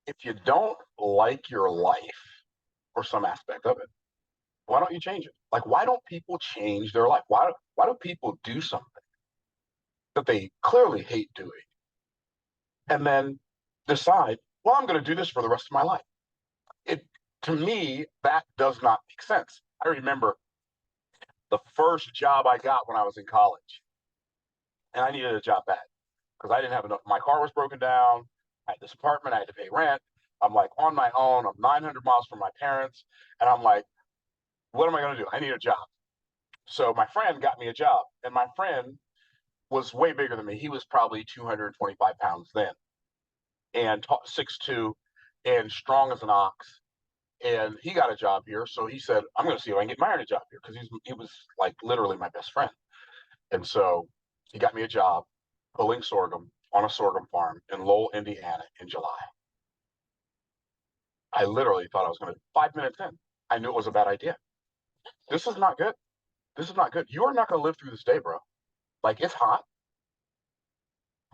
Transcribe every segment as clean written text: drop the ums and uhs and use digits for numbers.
if you don't like your life or some aspect of it, why don't you change it? Like, why don't people change their life? Why do people do something that they clearly hate doing and then decide, well, I'm going to do this for the rest of my life? It, to me, that does not make sense. I remember the first job I got when I was in college, and I needed a job bad because I didn't have enough. My car was broken down. I had this apartment. I had to pay rent. I'm like on my own. I'm 900 miles from my parents. And I'm like, what am I going to do? I need a job. So my friend got me a job. And my friend was way bigger than me. He was probably 225 pounds then and 6'2" and strong as an ox. And he got a job here. So he said, I'm going to see if I can get Myron a job here because he was like literally my best friend. And so he got me a job pulling sorghum on a sorghum farm in Lowell, Indiana in July. I literally thought I was going to, 5 minutes in, I knew it was a bad idea. This is not good. This is not good. You are not going to live through this day, bro. Like, it's hot.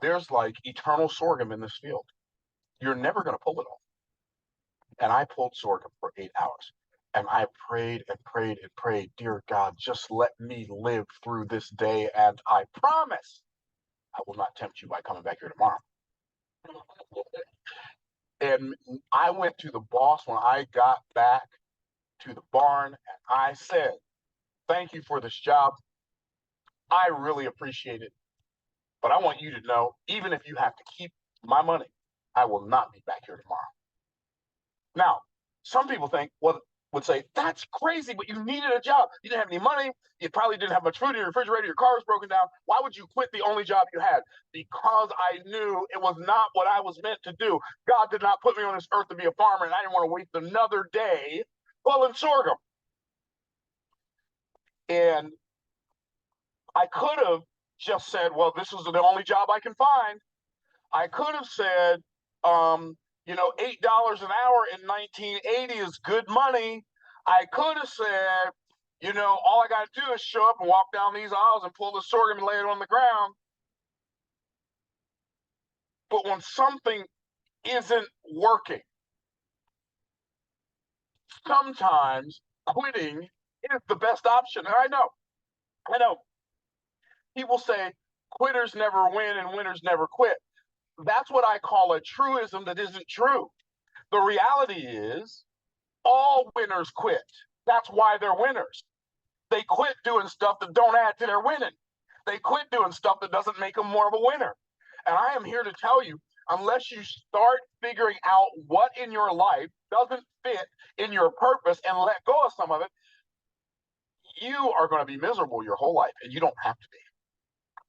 There's like eternal sorghum in this field. You're never going to pull it all. And I pulled sorghum for 8 hours. And I prayed and prayed and prayed, dear God, just let me live through this day. And I promise I will not tempt you by coming back here tomorrow. And I went to the boss when I got back to the barn and I said, thank you for this job. I really appreciate it. But I want you to know, even if you have to keep my money, I will not be back here tomorrow. Now, some people would say, that's crazy, but you needed a job. You didn't have any money. You probably didn't have much food in your refrigerator. Your car was broken down. Why would you quit the only job you had? Because I knew it was not what I was meant to do. God did not put me on this earth to be a farmer, and I didn't want to waste another day pulling sorghum. And I could have just said, well, this is the only job I can find. I could have said, $8 an hour in 1980 is good money. I could have said, all I got to do is show up and walk down these aisles and pull the sorghum and lay it on the ground. But when something isn't working, sometimes quitting is the best option. And I know. People say quitters never win and winners never quit. That's what I call a truism that isn't true. The reality is all winners quit. That's why they're winners. They quit doing stuff that don't add to their winning. They quit doing stuff that doesn't make them more of a winner. And I am here to tell you, unless you start figuring out what in your life doesn't fit in your purpose and let go of some of it, you are going to be miserable your whole life, and you don't have to be.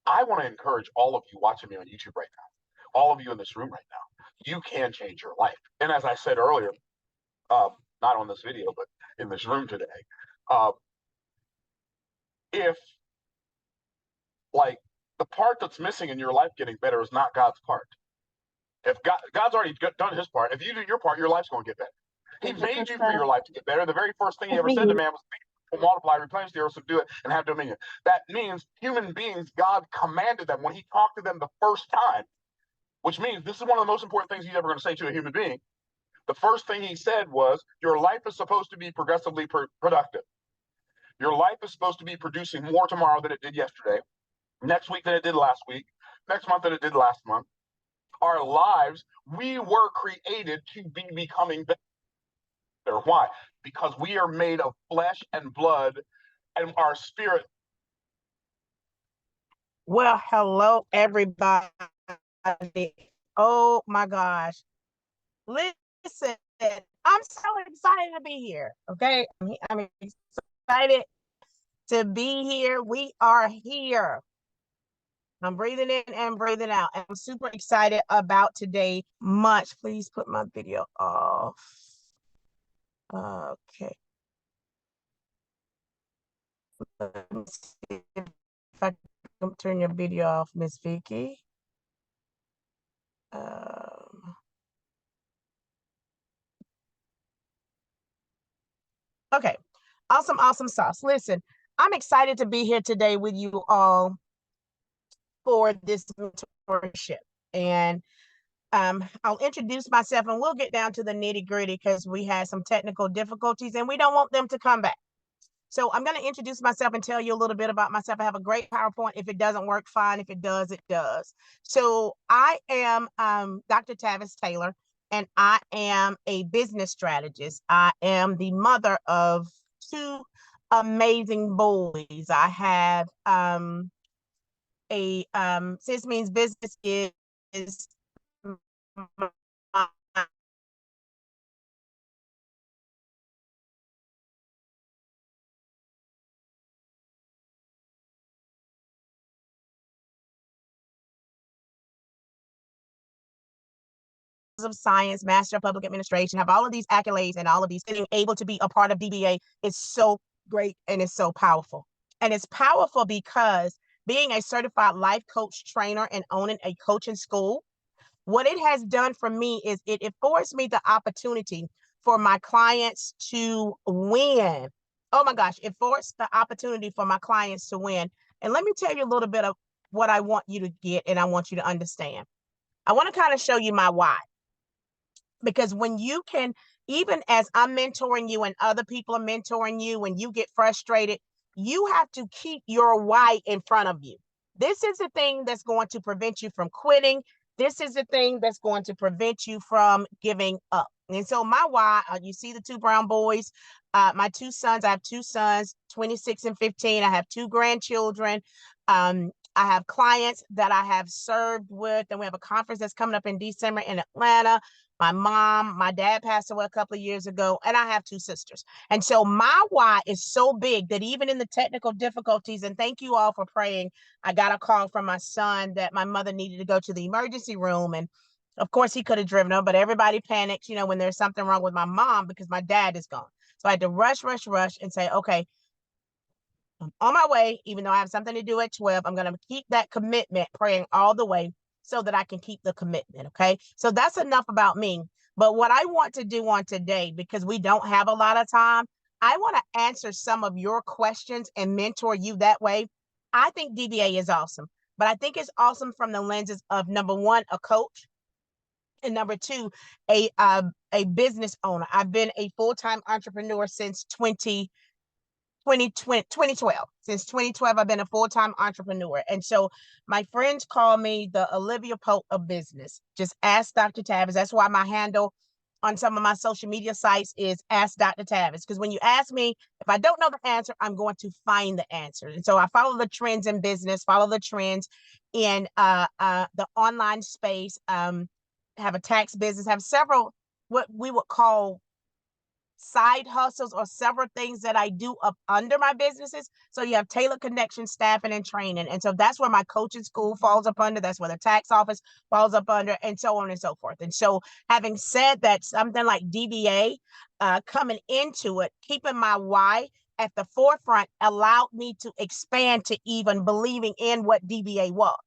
I want to encourage all of you watching me on YouTube right now, all of you in this room right now, you can change your life. And as I said earlier, not on this video, but in this room today, if like the part that's missing in your life getting better is not God's part. If God's already done his part, if you do your part, your life's going to get better. He made you for your life to get better. The very first thing he ever said to man was, multiply, replenish the earth, subdue it, and have dominion. That means human beings, God commanded them when he talked to them the first time, which means this is one of the most important things he's ever going to say to a human being. The first thing he said was, your life is supposed to be progressively productive. Your life is supposed to be producing more tomorrow than it did yesterday, next week than it did last week, next month than it did last month. Our lives, we were created to be becoming better. Why? Because we are made of flesh and blood, and our spirit. Well, hello, everybody. Oh my gosh. Listen, I'm so excited to be here. Okay. I'm excited to be here. We are here. I'm breathing in and breathing out. And I'm super excited about today. Please put my video off. Okay. Let me see if I can turn your video off, Miss Vicky. Okay. Awesome sauce. Listen, I'm excited to be here today with you all for this mentorship. And I'll introduce myself and we'll get down to the nitty gritty because we had some technical difficulties and we don't want them to come back. So I'm going to introduce myself and tell you a little bit about myself. I have a great PowerPoint. If it doesn't work, fine. If it does, it does. So I am Dr. Tavis Taylor, and I am a business strategist. I am the mother of two amazing boys. I have a sis means business is of Science, Master of Public Administration, have all of these accolades and all of these, being able to be a part of DBA is so great and it's so powerful. And it's powerful because being a certified life coach trainer and owning a coaching school, what it has done for me is it affords me the opportunity for my clients to win. Oh my gosh, it forced the opportunity for my clients to win. And let me tell you a little bit of what I want you to get and I want you to understand. I want to kind of show you my why. Because when you can, even as I'm mentoring you and other people are mentoring you, when you get frustrated, you have to keep your why in front of you. This is the thing that's going to prevent you from quitting. This is the thing that's going to prevent you from giving up. And so my why, you see the two brown boys, my two sons, I have two sons, 26 and 15. I have two grandchildren. I have clients that I have served with, and we have a conference that's coming up in December in Atlanta. My dad passed away a couple of years ago, and I have two sisters. And so my why is so big that even in the technical difficulties, and thank you all for praying, I got a call from my son that my mother needed to go to the emergency room. And of course, he could have driven her, but everybody panics, when there's something wrong with my mom because my dad is gone. So I had to rush and say, okay, I'm on my way, even though I have something to do at 12. I'm going to keep that commitment, praying all the way so that I can keep the commitment. Okay. So that's enough about me. But what I want to do on today, because we don't have a lot of time, I want to answer some of your questions and mentor you that way. I think DBA is awesome, but I think it's awesome from the lenses of number one, a coach, and number two, a business owner. I've been a full-time entrepreneur since 2012. Since 2012, I've been a full-time entrepreneur. And so my friends call me the Olivia Pope of business. Just ask Dr. Tavis. That's why my handle on some of my social media sites is Ask Dr. Tavis. Because when you ask me, if I don't know the answer, I'm going to find the answer. And so I follow the trends in business, follow the trends in the online space, have a tax business, have several what we would call side hustles or several things that I do up under my businesses. So you have tailored connection, staffing, and training. And so that's where my coaching school falls up under. That's where the tax office falls up under, and so on and so forth. And so having said that, something like DBA coming into it, keeping my why at the forefront allowed me to expand to even believing in what DBA was.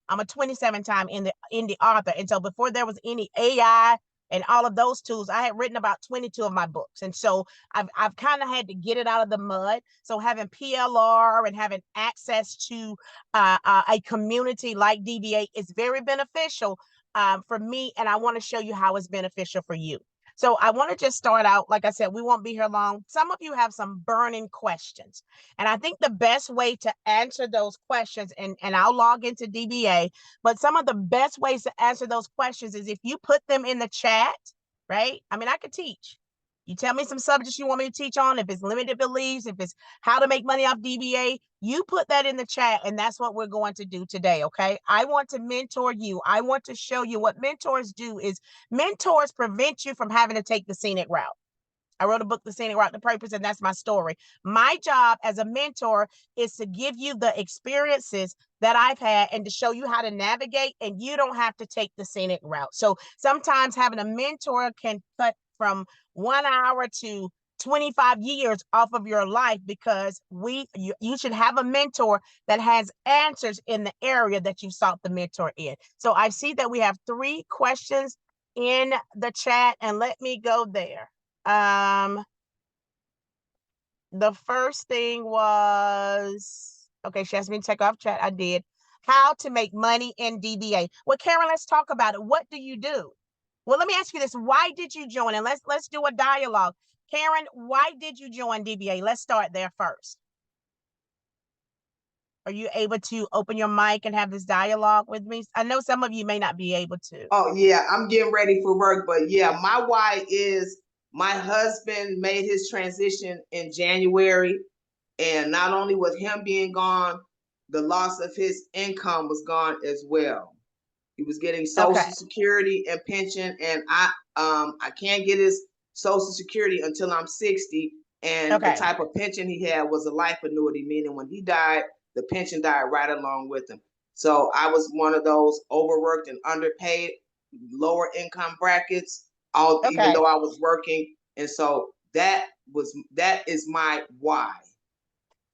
I'm a 27-time indie author. And so before there was any AI and all of those tools, I had written about 22 of my books. And so I've kind of had to get it out of the mud. So having PLR and having access to a community like DBA is very beneficial for me. And I want to show you how it's beneficial for you. So I want to just start out, like I said, we won't be here long. Some of you have some burning questions. And I think the best way to answer those questions, and I'll log into DBA, but some of the best ways to answer those questions is if you put them in the chat, right? I mean, I could teach. You tell me some subjects you want me to teach on, if it's limited beliefs, if it's how to make money off DBA, you put that in the chat, and that's what we're going to do today, okay? I want to mentor you. I want to show you what mentors do is mentors prevent you from having to take the scenic route. I wrote a book, The Scenic Route to Purpose, and that's my story. My job as a mentor is to give you the experiences that I've had and to show you how to navigate, and you don't have to take the scenic route. So sometimes having a mentor can cut from 1 hour to 25 years off of your life, because you should have a mentor that has answers in the area that you sought the mentor in. So I see that we have 3 questions in the chat, and let me go there. The first thing was, okay, she asked me to take off chat. I did. how to make money in DBA. Well, Karen, let's talk about it. What do you do? Well, let me ask you this. Why did you join? And let's do a dialogue. Karen, why did you join DBA? Let's start there first. Are you able to open your mic and have this dialogue with me? I know some of you may not be able to. Oh, yeah, I'm getting ready for work, but yeah, my why is my husband made his transition in January, and not only with him being gone, the loss of his income was gone as well. He was getting Okay. Social Security and pension, and I can't get his Social Security until I'm 60. And the Okay. type of pension he had was a life annuity, meaning when he died, the pension died right along with him. So I was one of those overworked and underpaid, lower income brackets, even Okay. though I was working. And so that is my why.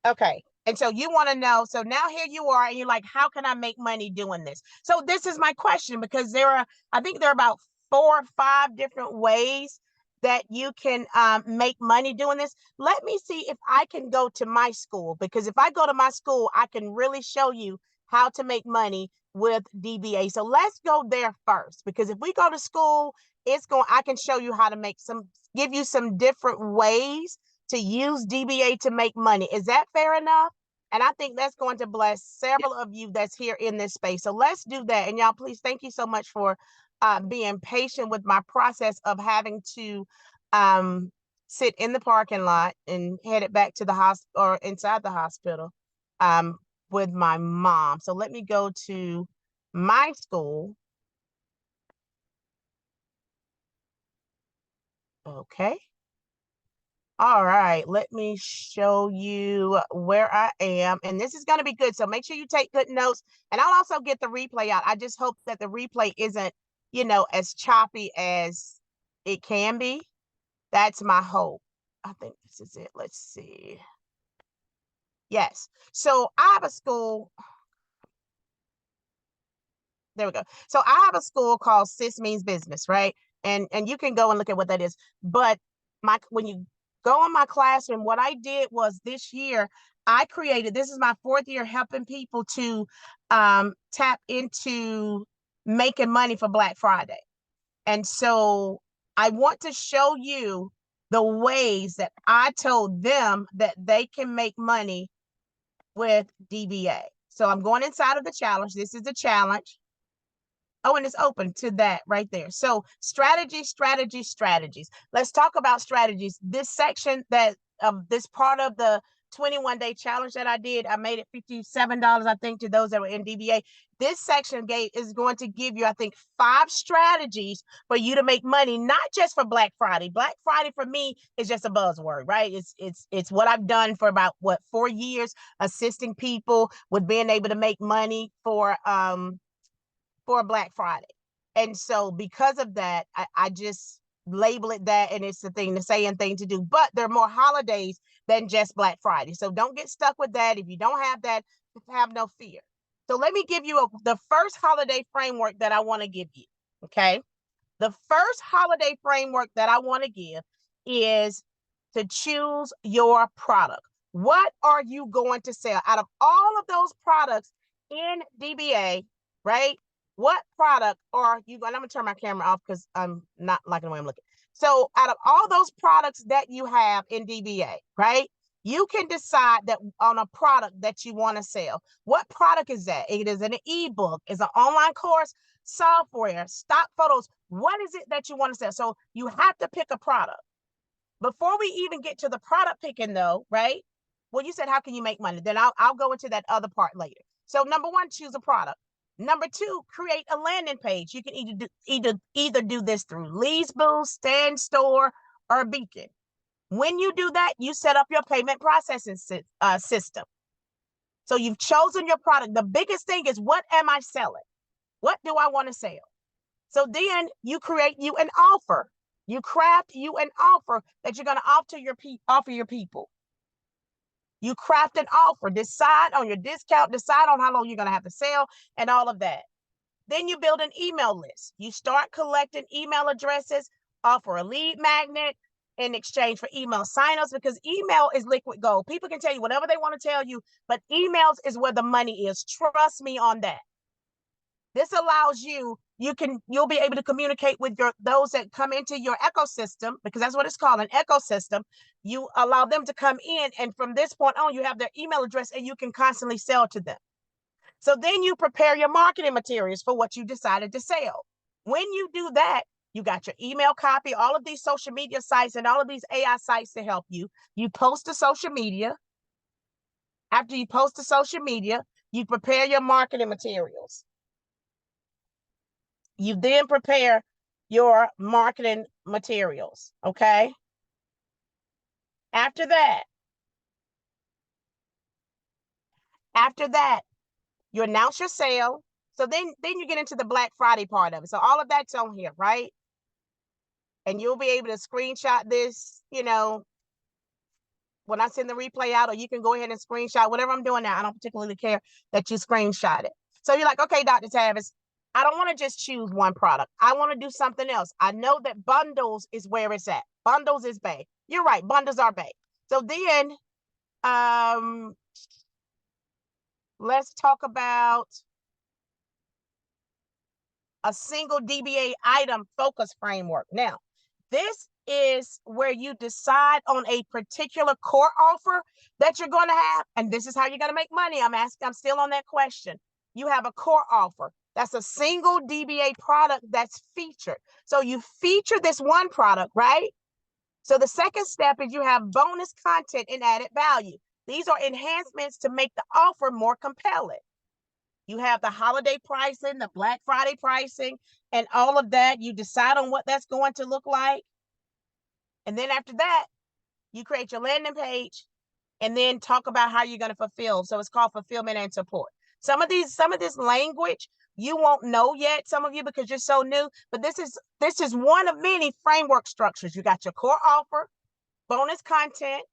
Okay. And so you want to know, so now here you are, and you're like, how can I make money doing this? So this is my question, because I think there are about 4 or 5 different ways that you can make money doing this. Let me see if I can go to my school, because if I go to my school, I can really show you how to make money with DBA. So let's go there first, because if we go to school, I can show you how to give you some different ways to use DBA to make money. Is that fair enough? And I think that's going to bless several of you that's here in this space. So let's do that. And y'all, please, thank you so much for being patient with my process of having to sit in the parking lot and headed back to the hospital or inside the hospital with my mom. So let me go to my school. Okay. All right, let me show you where I am. And this is going to be good. So make sure you take good notes. And I'll also get the replay out. I just hope that the replay isn't, as choppy as it can be. That's my hope. I think this is it. Let's see. Yes. So I have a school. There we go. So I have a school called Sis Means Business, right? And you can go and look at what that is. But when you go in my classroom, what I did was this year, this is my 4th year helping people to tap into making money for Black Friday. And so I want to show you the ways that I told them that they can make money with DBA. So I'm going inside of the challenge. This is the challenge. Oh, and it's open to that right there. So strategies. Let's talk about strategies. This section this part of the 21-day challenge that I did, I made it $57, I think, to those that were in DBA. This section is going to give you, I think, 5 strategies for you to make money, not just for Black Friday. Black Friday for me is just a buzzword, right? It's what I've done for about 4 years, assisting people with being able to make money for Black Friday. And so because of that, I just label it that, and it's the thing to say and thing to do. But there are more holidays than just Black Friday. So don't get stuck with that. If you don't have that, have no fear. So let me give you the first holiday framework that I want to give you. Okay. The first holiday framework that I want to give is to choose your product. What are you going to sell? Out of all of those products in DBA, right? What product are you going? I'm going to turn my camera off because I'm not liking the way I'm looking. So out of all those products that you have in DBA, right? You can decide that on a product that you want to sell. What product is that? It is an ebook, it's an online course, software, stock photos. What is it that you want to sell? So you have to pick a product. Before we even get to the product picking though, right? Well, you said, how can you make money? Then I'll go into that other part later. So number 1, choose a product. Number 2, create a landing page. You can either do this through Leadsboost, Stand Store, or Beacon. When you do that, you set up your payment processing system. So you've chosen your product. The biggest thing is, what am I selling? What do I want to sell? So then you create you an offer. You craft you an offer that you're going to offer your people. You craft an offer, decide on your discount, decide on how long you're going to have to sell, and all of that. Then you build an email list. You start collecting email addresses, offer a lead magnet, in exchange for email signups, because email is liquid gold. People can tell you whatever they want to tell you, but emails is where the money is. Trust me on that. This allows you'll be able to communicate with those that come into your ecosystem, because that's what it's called, an ecosystem. You allow them to come in, and from this point on, you have their email address and you can constantly sell to them. So then you prepare your marketing materials for what you decided to sell. When you do that, you got your email copy, all of these social media sites and all of these AI sites to help you. You post to social media. After you post to social media, you prepare your marketing materials. You then prepare your marketing materials, okay? After that, you announce your sale. So then you get into the Black Friday part of it. So all of that's on here, right? And you'll be able to screenshot this, when I send the replay out, or you can go ahead and screenshot whatever I'm doing now. I don't particularly care that you screenshot it. So you're like, okay, Dr. Tavis, I don't want to just choose one product. I want to do something else. I know that bundles is where it's at. Bundles is big. You're right. Bundles are big. So then let's talk about a single DBA item focus framework. Now, this is where you decide on a particular core offer that you're going to have, and this is how you're going to make money. I'm still on that question. You have a core offer. That's a single DBA product that's featured. So you feature this one product, right? So the second step is you have bonus content and added value. These are enhancements to make the offer more compelling. You have the holiday pricing, the Black Friday pricing, and all of that. You decide on what that's going to look like. And then after that, you create your landing page and then talk about how you're going to fulfill. So it's called fulfillment and support. Some of this language you won't know yet, some of you, because you're so new, but this is one of many framework structures. You got your core offer, bonus content,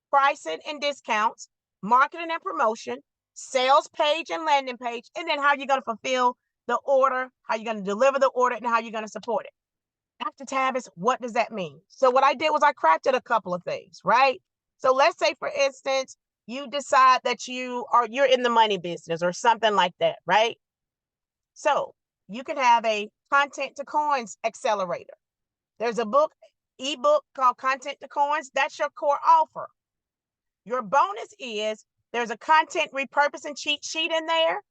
pricing and discounts, marketing and promotion, sales page and landing page, and then how you're going to fulfill the order, how you're going to deliver the order, and how you're going to support it. Dr. Tavis, what does that mean? So what I did was I crafted a couple of things, right? So let's say, for instance, you decide that you're in the money business or something like that, right? So you can have a content to coins accelerator. There's a ebook called Content to Coins. That's your core offer. Your bonus is there's a content repurposing cheat sheet in there.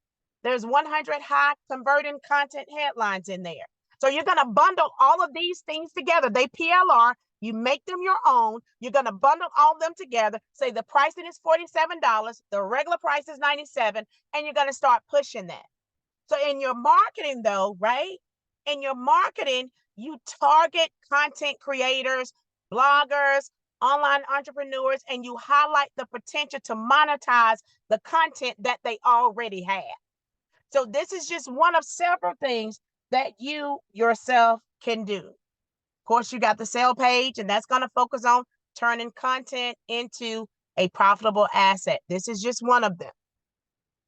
There's 100 high converting content headlines in there. So you're going to bundle all of these things together. They PLR. You make them your own. You're going to bundle all of them together. Say the pricing is $47. The regular price is $97. And you're going to start pushing that. So in your marketing, though, right? In your marketing, you target content creators, bloggers, online entrepreneurs, and you highlight the potential to monetize the content that they already have. So this is just one of several things that you yourself can do. Of course, you got the sale page, and that's going to focus on turning content into a profitable asset. This is just one of them.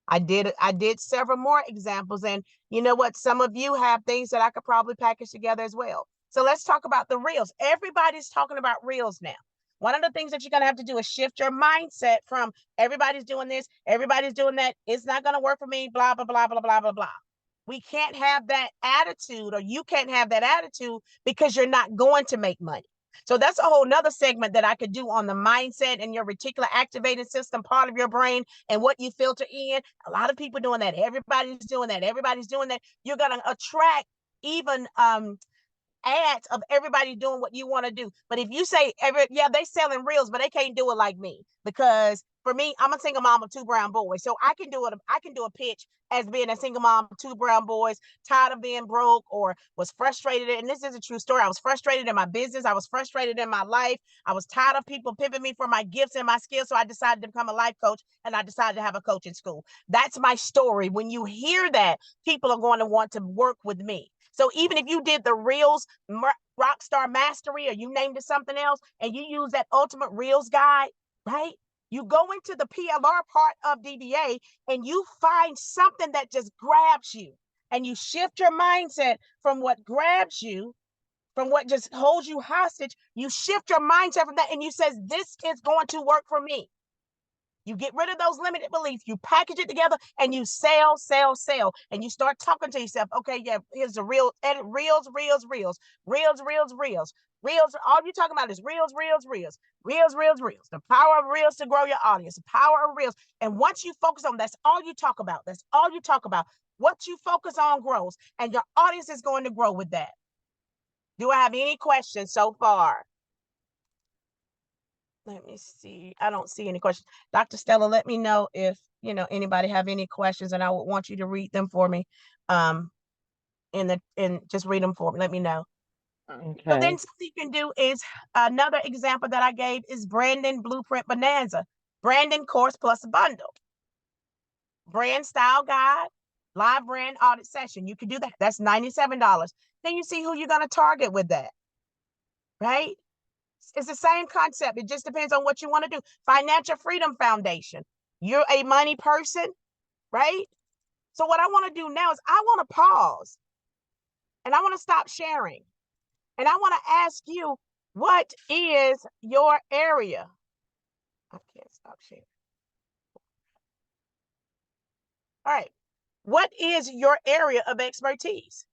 I did several more examples, and you know what? Some of you have things that I could probably package together as well. So let's talk about the reels. Everybody's talking about reels now. One of the things that you're going to have to do is shift your mindset from everybody's doing this, everybody's doing that. It's not going to work for me, blah, blah, blah, blah, blah, blah, blah. We can't have that attitude, or you can't have that attitude, because you're not going to make money. So that's a whole nother segment that I could do on the mindset and your reticular activating system part of your brain and what you filter in. A lot of people doing that. Everybody's doing that. Everybody's doing that. You're going to attract even ads of everybody doing what you want to do. But if you say, they selling reels, but they can't do it like me, because for me, I'm a single mom of 2 brown boys. So I can do it. I can do a pitch as being a single mom of 2 brown boys, tired of being broke, or was frustrated. And this is a true story. I was frustrated in my business. I was frustrated in my life. I was tired of people pimping me for my gifts and my skills. So I decided to become a life coach, and I decided to have a coaching school. That's my story. When you hear that, people are going to want to work with me. So even if you did the Reels Rockstar Mastery, or you named it something else, and you use that Ultimate Reels guide, right? You go into the PLR part of DBA and you find something that just grabs you, and you shift your mindset from what grabs you from what just holds you hostage, you shift your mindset from that and you says, this is going to work for me. You get rid of those limited beliefs, you package it together and you sell, sell, sell. And you start talking to yourself, okay, yeah, here's the real edit, reels, reels, reels, reels, reels, reels, reels. All you're talking about is reels, reels, reels, reels, reels, reels. The power of reels to grow your audience, the power of reels. And once you focus on, that's all you talk about. That's all you talk about. What you focus on grows, and your audience is going to grow with that. Do I have any questions so far? Let me see. I don't see any questions. Dr. Stella, let me know if, anybody have any questions, and I would want you to read them for me. Just read them for me. Let me know. Okay. So then something you can do is, another example that I gave is Brandon Blueprint Bonanza, Brandon Course Plus Bundle, brand style guide, live brand audit session. You can do that. That's $97. Then you see who you're going to target with that, right? It's the same concept. It just depends on what you want to do. Financial Freedom Foundation. You're a money person, right? So what I want to do now is I want to pause and I want to stop sharing. And I want to ask you, what is your area? I can't stop sharing. All right. What is your area of expertise?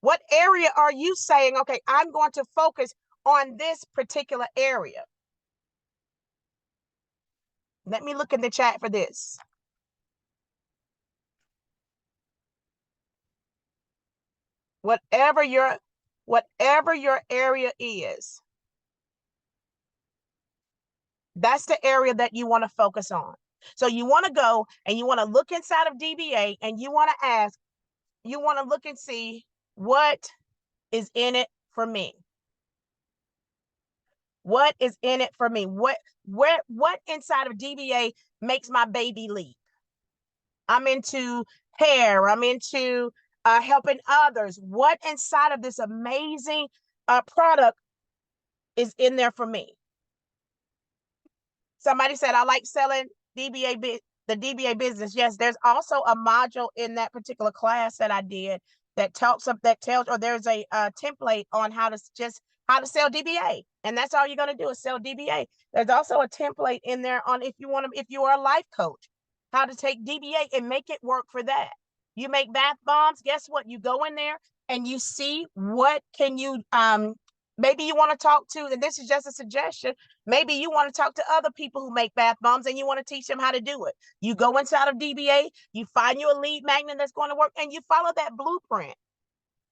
What area are you saying, okay, I'm going to focus on this particular area? Let me look in the chat for this. Whatever your area is, that's the area that you want to focus on. So you want to go and you want to look inside of DBA and you want to ask, you want to look and see what is in it for me. What is in it for me? What inside of DBA makes my baby leap? I'm into hair. I'm into helping others. What inside of this amazing product is in there for me? Somebody said, I like selling the DBA business. Yes, there's also a module in that particular class that I did that tells, or there's a template on how to sell DBA. And that's all you're going to do is sell DBA. There's also a template in there on if you are a life coach, how to take DBA and make it work for that. You make bath bombs. Guess what? You go in there and you see what can you, maybe you want to talk to, and this is just a suggestion. Maybe you want to talk to other people who make bath bombs and you want to teach them how to do it. You go inside of DBA, you find you a lead magnet that's going to work, and you follow that blueprint.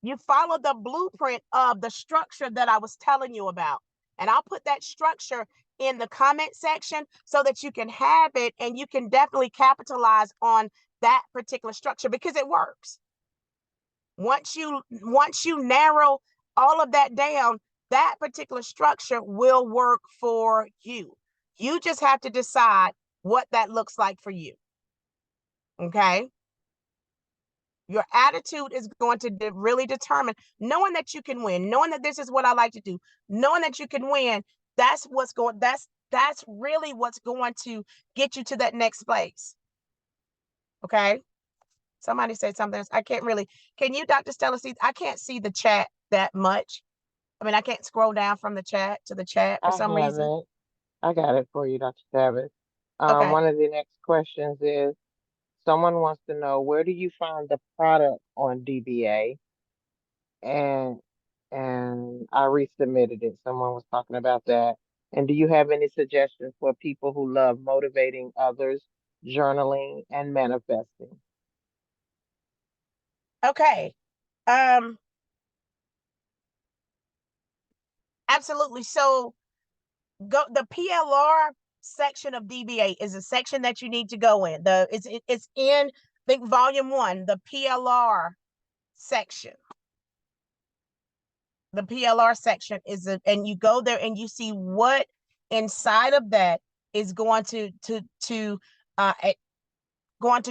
You follow the blueprint of the structure that I was telling you about. And I'll put that structure in the comment section so that you can have it and you can definitely capitalize on that particular structure because it works. Once you narrow all of that down, that particular structure will work for you. You just have to decide what that looks like for you. Okay? Your attitude is going to really determine, knowing that you can win, knowing that this is what I like to do, knowing that you can win. That's really what's going to get you to that next place. Okay? Somebody said something else. I can't really, can you, Dr. Stella, see? I can't see the chat that much. I mean, I can't scroll down from the chat to the chat for some reason. I got it for you, Dr. Tavis. Okay. One of the next questions is, someone wants to know, where do you find the product on DBA? And I resubmitted it. Someone was talking about that. And do you have any suggestions for people who love motivating others, journaling, and manifesting? Okay. Absolutely. So the PLR section of DBA is a section that you need to go in. It's in, I think, volume 1, the PLR section. The PLR section is and you go there and you see what inside of that is going to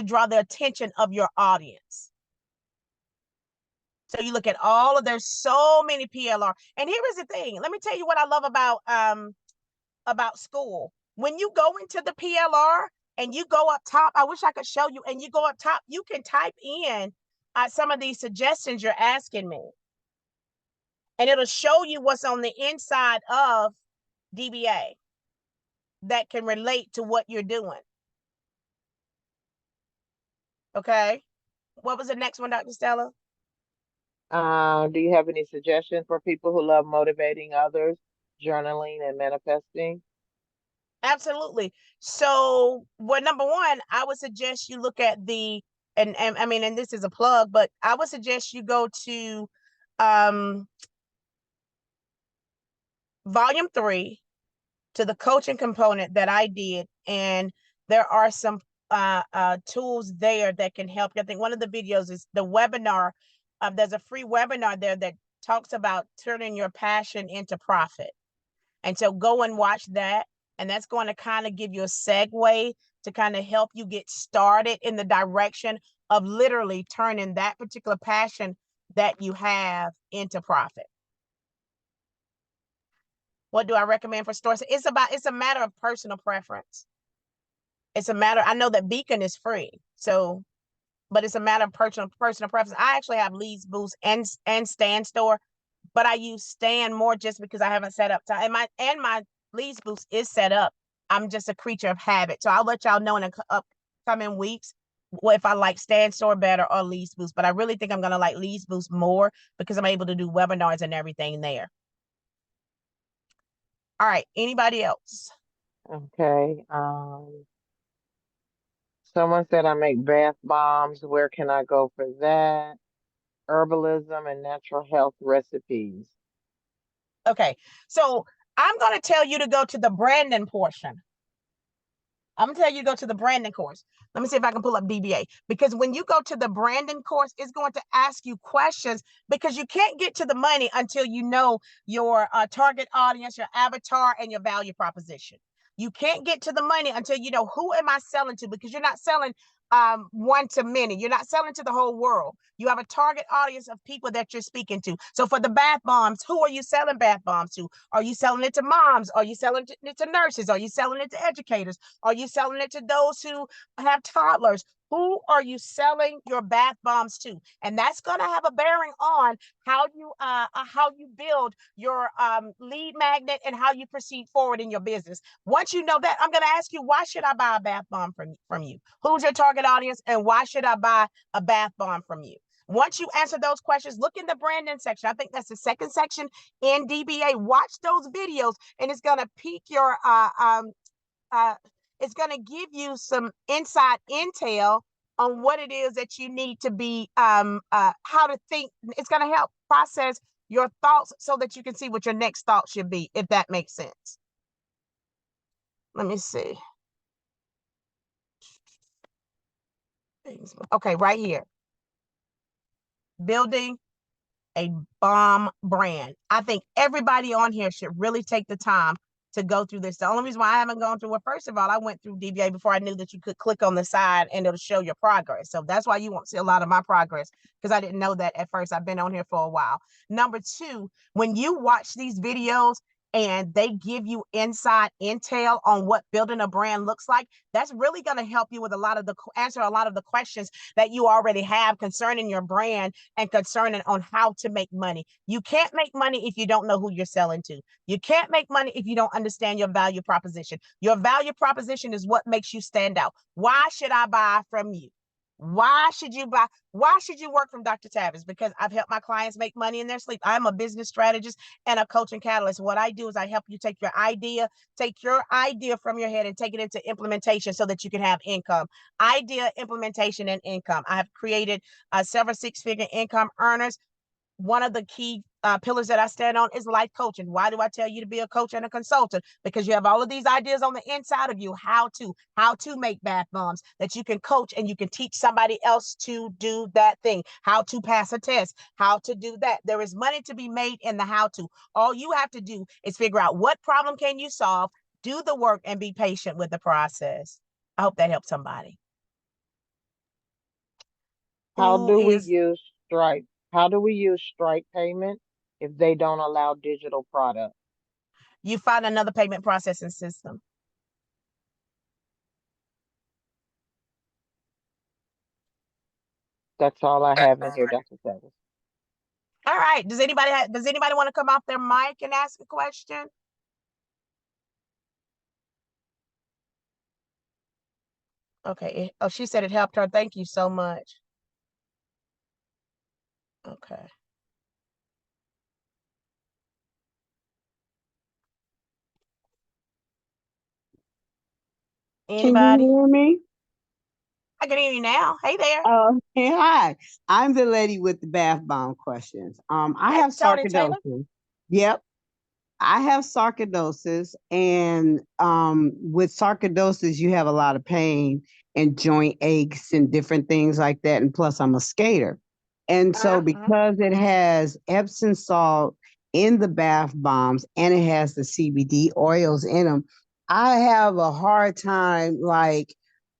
draw the attention of your audience. So you look at all of, there's so many PLR. And here is the thing. Let me tell you what I love about school. When you go into the PLR and you go up top, I wish I could show you, and you go up top, you can type in some of these suggestions you're asking me. and it'll show you what's on the inside of DBA that can relate to what you're doing. Okay. What was the next one, Dr. Stella? Do you have any suggestions for people who love motivating others, journaling and manifesting? Absolutely. So, well, number one, I would suggest you look at and I mean, and this is a plug, but I would suggest you go to um volume 3, to the coaching component that I did, and there are some tools there that can help you. I think one of the videos is the webinar. There's a free webinar there that talks about turning your passion into profit. And so go and watch that. And that's going to kind of give you a segue to kind of help you get started in the direction of literally turning that particular passion that you have into profit. What do I recommend for stores? It's a matter of personal preference. It's a matter, I know that Beacon is free. So, but it's a matter of personal preference. I actually have Leads Boost and Stand Store, but I use Stand more just because I haven't set up time. And my Leads Boost is set up. I'm just a creature of habit. So I'll let y'all know in the upcoming weeks if I like Stand Store better or Leads Boost. But I really think I'm gonna like Leads Boost more because I'm able to do webinars and everything there. All right, anybody else? Okay. Someone said I make bath bombs. Where can I go for that? Herbalism and natural health recipes. Okay, so I'm going to tell you to go to the Brandon portion. I'm gonna tell you to go to the Brandon course. Let me see if I can pull up DBA, because when you go to the Brandon course, it's going to ask you questions, because you can't get to the money until you know your target audience, your avatar, and your value proposition. You can't get to the money until you know, who am I selling to, because you're not selling one to many. You're not selling to the whole world. You have a target audience of people that you're speaking to. So for the bath bombs, who are you selling bath bombs to? Are you selling it to moms? Are you selling it to nurses? Are you selling it to educators? Are you selling it to those who have toddlers? Who are you selling your bath bombs to? And that's going to have a bearing on how you build your lead magnet and how you proceed forward in your business. Once you know that, I'm going to ask you, why should I buy a bath bomb from you? Who's your target audience, and why should I buy a bath bomb from you? Once you answer those questions, look in the Brandon section. I think that's the second section in DBA. Watch those videos, and it's going to pique your it's going to give you some inside intel on what it is that you need to be, how to think. It's going to help process your thoughts so that you can see what your next thought should be, if that makes sense. Let me see. Okay, right here. Building a bomb brand. I think everybody on here should really take the time to go through this. The only reason why I haven't gone through it, first of all, I went through DBA before I knew that you could click on the side and it'll show your progress. So that's why you won't see a lot of my progress, because I didn't know that at first. I've been on here for a while. Number two, when you watch these videos and they give you inside intel on what building a brand looks like, that's really going to help you with answer a lot of the questions that you already have concerning your brand and concerning on how to make money. You can't make money if you don't know who you're selling to. You can't make money if you don't understand your value proposition. Your value proposition is what makes you stand out. Why should I buy from you? Why should you buy? Why should you work from Dr. Tavis? Because I've helped my clients make money in their sleep. I'm a business strategist and a coaching catalyst. What I do is I help you take your idea from your head and take it into implementation so that you can have income. Idea, implementation, and income. I have created several six-figure income earners. One of the key pillars that I stand on is life coaching. Why do I tell you to be a coach and a consultant? Because you have all of these ideas on the inside of you, how to make bath bombs that you can coach, and you can teach somebody else to do that thing, how to pass a test, how to do that. There is money to be made in the how to. All you have to do is figure out what problem can you solve, do the work, and be patient with the process. I hope that helps somebody. How do we use Stripe? How do we use Stripe payment if they don't allow digital products? You find another payment processing system. That's all I have in here, Dr. Tavis. All right. Does anybody want to come off their mic and ask a question? Okay. Oh, she said it helped her. Thank you so much. Okay. Can you Anybody? hear me? I can hear you now. Hey there. Hey, hi. I'm the lady with the bath bomb questions. I Hey, have Tony Taylor. sarcoidosis. Yep, I have sarcoidosis, and with sarcoidosis, you have a lot of pain and joint aches and different things like that. And plus, I'm a skater, and so Uh-huh. because it has Epsom salt in the bath bombs and it has the CBD oils in them, I have a hard time like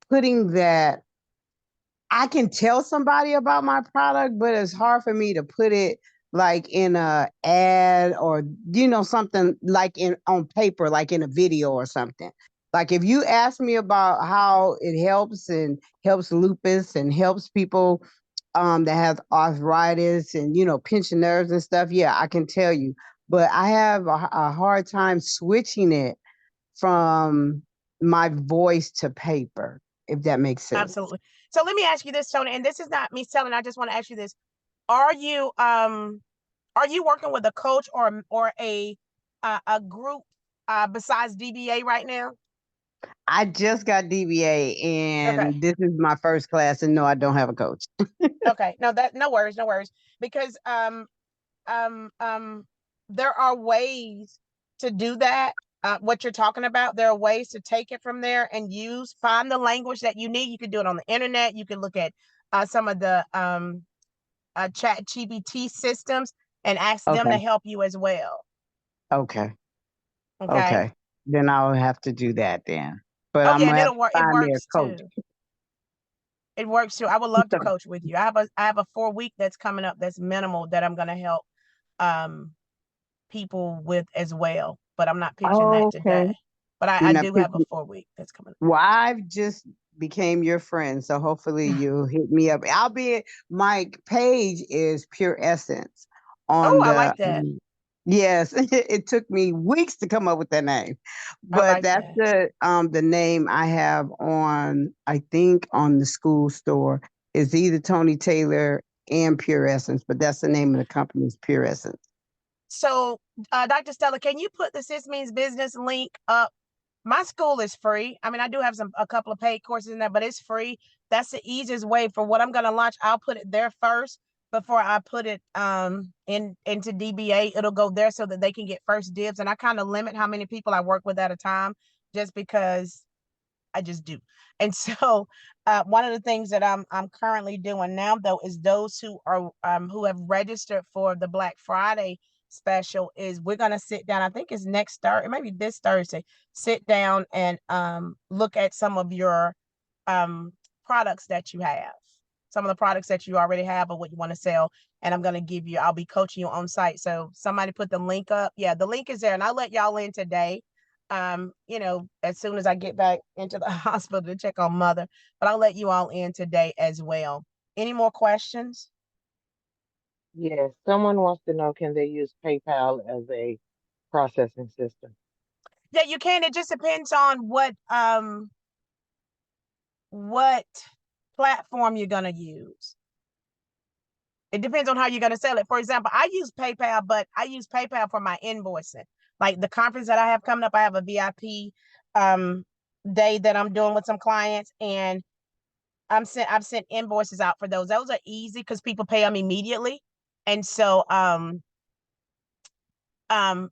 putting that. I can tell somebody about my product, but it's hard for me to put it like in a ad or something like in on paper, like in a video or something. Like if you ask me about how it helps and helps lupus and helps people that have arthritis and pinched nerves and stuff, yeah, I can tell you. But I have a hard time switching it from my voice to paper, if that makes sense. Absolutely. So let me ask you this, Tony, and this is not me selling. I just want to ask you this. Are you working with a coach or a group besides DBA right now? I just got DBA Okay. and this is my first class, and no, I don't have a coach. Okay. No worries, no worries. Because um um there are ways to do that. What you're talking about, there are ways to take it from there and find the language that you need. You can do it on the internet. You can look at some of the chat GBT systems and ask them to Okay. help you as well. Okay. Okay. Okay. Then I'll have to do that then. But Oh I'm yeah, gonna and have it'll to work. It find me a works coach. too. It works too. I would love to coach with you. I have a 4 week that's coming up that's minimal that I'm gonna help um people with as well. But I'm not pitching that Okay. today. But I, You're I not do have a picking. 4 week that's coming up. Well, I've just became your friend, so hopefully you'll hit me up. My page is Pure Essence Oh, on I the like that. yes, it took me weeks to come up with that name. I But like that's that. the name I have on, I think, on the school store is either Tony Taylor and Pure Essence, but that's the name of the company is Pure Essence. So, Dr. Stella, can you put the Sis Means Business link up? My school is free. I mean, I do have a couple of paid courses in there, but it's free. That's the easiest way for what I'm going to launch. I'll put it there first before I put it into DBA. It'll go there so that they can get first dibs. And I kind of limit how many people I work with at a time, just because I just do. And so, one of the things that I'm currently doing now, though, is those who have registered for the Black Friday special is we're gonna sit down. I think it's next Thursday, maybe this Thursday. Sit down and look at some of your um products that you have, some of the products that you already have or what you want to sell. And I'll be coaching you on site. So somebody put the link up. Yeah, the link is there, and I'll let y'all in today. As soon as I get back into the hospital to check on mother, but I'll let you all in today as well. Any more questions? Yes, someone wants to know, can they use PayPal as a processing system? Yeah, you can. It just depends on what platform you're gonna use. It depends on how you're gonna sell it. For example, I use PayPal, but I use PayPal for my invoicing. Like the conference that I have coming up, I have a VIP day that I'm doing with some clients, and I've sent invoices out for those. Those are easy because people pay them immediately. And so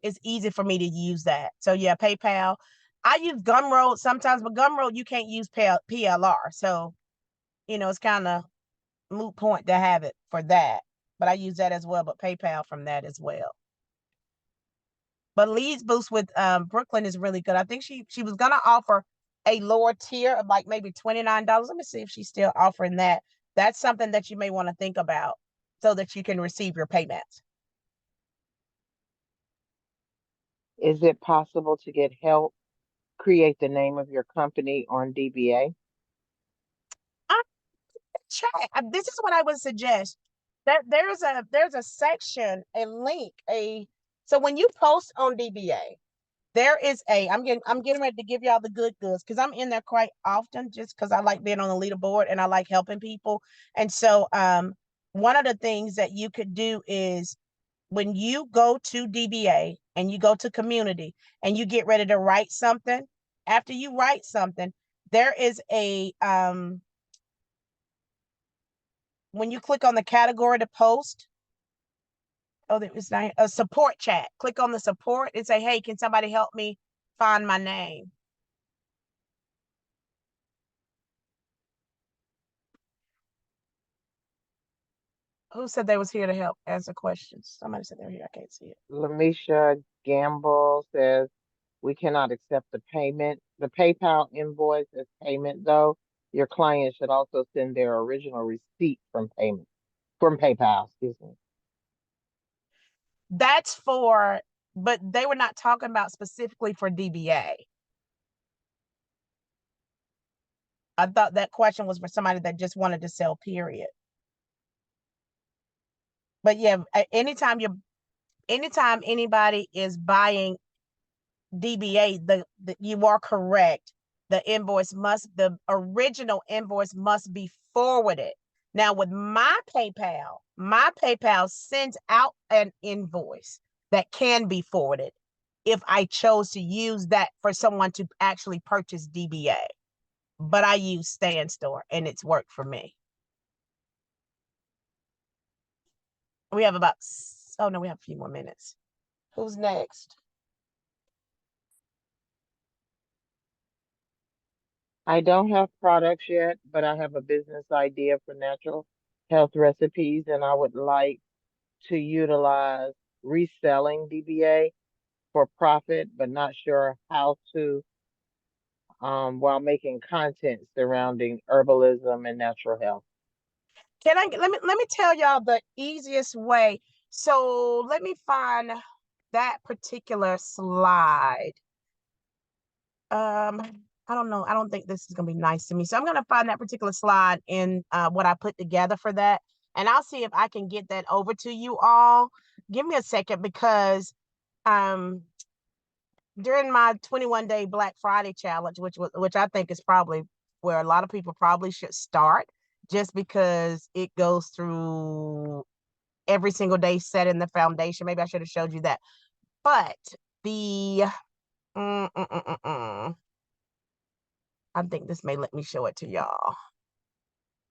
it's easy for me to use that. So yeah, PayPal. I use Gumroad sometimes, but Gumroad you can't use PLR. So, it's kind of moot point to have it for that. But I use that as well, but PayPal from that as well. But Leads Boost with Brooklyn is really good. I think she was gonna offer a lower tier of like maybe $29. Let me see if she's still offering that. That's something that you may want to think about so that you can receive your payments. Is it possible to get help create the name of your company on DBA? I This is what I would suggest. there's a section, a link, so when you post on DBA, there is I'm getting ready to give y'all the good goods because I'm in there quite often just because I like being on the leaderboard and I like helping people. And so one of the things that you could do is when you go to DBA and you go to community and you get ready to write something, after you write something, there is a when you click on the category to post, oh, there is not a support chat. Click on the support and say, hey, can somebody help me find my name? Who said they was here to help answer questions? Somebody said they were here. I can't see it. Lamisha Gamble says we cannot accept the payment, the PayPal invoice as payment though. Your client should also send their original receipt from PayPal, excuse me. That's for, but they were not talking about specifically for DBA. I thought that question was for somebody that just wanted to sell, period. But yeah, anytime anybody is buying DBA, you are correct. The original invoice must be forwarded. Now with my PayPal sends out an invoice that can be forwarded if I chose to use that for someone to actually purchase DBA. But I use StanStore and it's worked for me. We have about, oh no, we have a few more minutes. Who's next? I don't have products yet, but I have a business idea for natural health recipes, and I would like to utilize reselling DBA for profit, but not sure how to while making content surrounding herbalism and natural health. Let me tell y'all the easiest way. So let me find that particular slide. I don't know. I don't think this is gonna be nice to me. So I'm gonna find that particular slide in what I put together for that, and I'll see if I can get that over to you all. Give me a second because um during my 21-day Black Friday challenge, which I think is probably where a lot of people probably should start, just because it goes through every single day setting the foundation. Maybe I should have showed you that. But the I think this may let me show it to y'all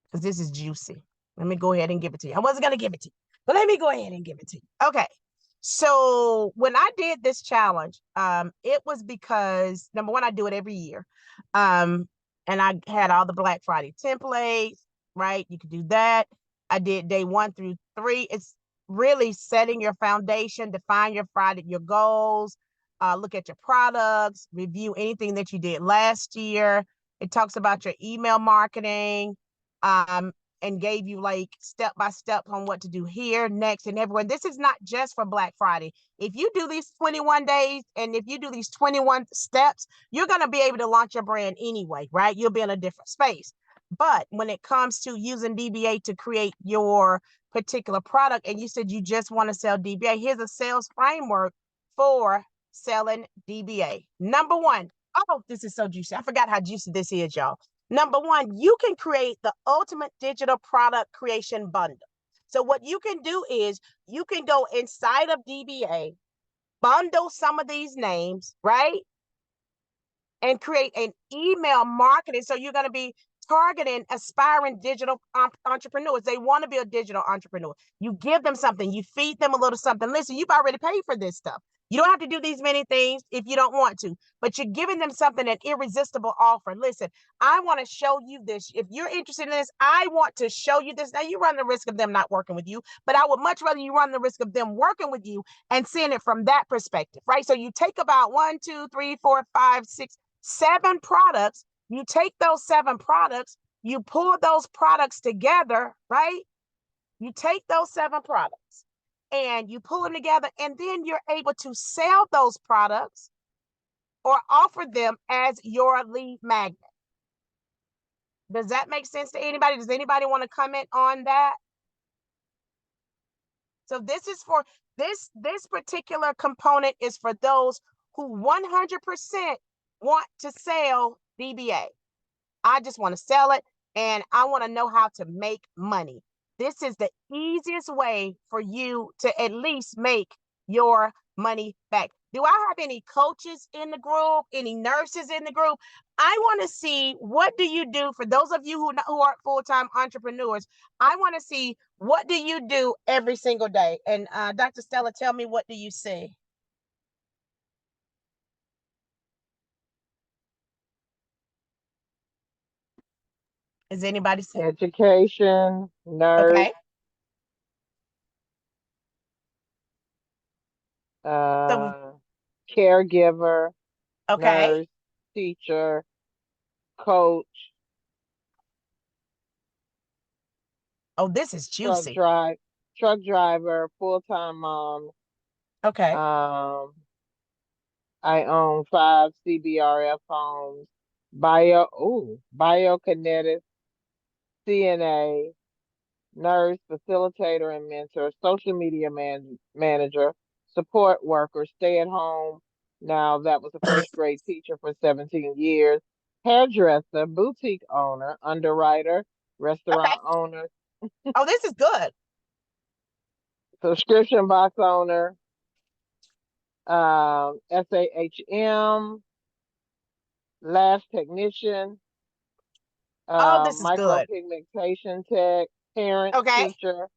because this is juicy. Let me go ahead and give it to you. I wasn't going to give it to you, but let me go ahead and give it to you. Okay. So when I did this challenge, it was because number one, I do it every year. And I had all the Black Friday templates, right? You could do that. I did day 1 through 3. It's really setting your foundation, define your goals, look at your products, review anything that you did last year. It talks about your email marketing, and gave you like step by step on what to do here, next, and everywhere. This is not just for Black Friday. If you do these 21 days and if you do these 21 steps, you're going to be able to launch your brand anyway, right? You'll be in a different space. But when it comes to using DBA to create your particular product, and you said you just want to sell DBA, here's a sales framework for selling DBA. Number one, oh, this is so juicy. I forgot how juicy this is, y'all. Number one, you can create the ultimate digital product creation bundle. So what you can do is you can go inside of DBA, bundle some of these names, right? And create an email marketing. So you're going to be targeting aspiring digital entrepreneurs. They want to be a digital entrepreneur. You give them something, you feed them a little something. Listen, you've already paid for this stuff. You don't have to do these many things if you don't want to, but you're giving them something, an irresistible offer. Listen, I want to show you this. If you're interested in this, I want to show you this. Now, you run the risk of them not working with you, but I would much rather you run the risk of them working with you and seeing it from that perspective, right? So you take about 1, 2, 3, 4, 5, 6, 7 products. You take those 7 products, you pull those products together, right? You take those 7 products and you pull them together, and then you're able to sell those products or offer them as your lead magnet. Does that make sense to anybody? Does anybody want to comment on that? So this is for this particular component is for those who 100% want to sell DBA. I just want to sell it and I want to know how to make money. This is the easiest way for you to at least make your money back. Do I have any coaches in the group, any nurses in the group? I want to see, what do you do for those of you who are full-time entrepreneurs? I want to see, what do you do every single day? And Dr. Stella, tell me, what do you see? Is anybody saying? Education, nurse, Okay. So, caregiver, okay. nurse, teacher, coach, Oh, this is truck juicy. drive, truck driver, full-time mom. Okay. I own 5 CBRF homes, biokinetic, CNA, nurse, facilitator and mentor, social media manager, support worker, stay at home. Now that was a first grade teacher for 17 years, hairdresser, boutique owner, underwriter, Okay. restaurant owner, Oh, this is good. subscription box owner, SAHM, lash technician, Oh, this is good. micropigmentation tech, parent, Okay. teacher,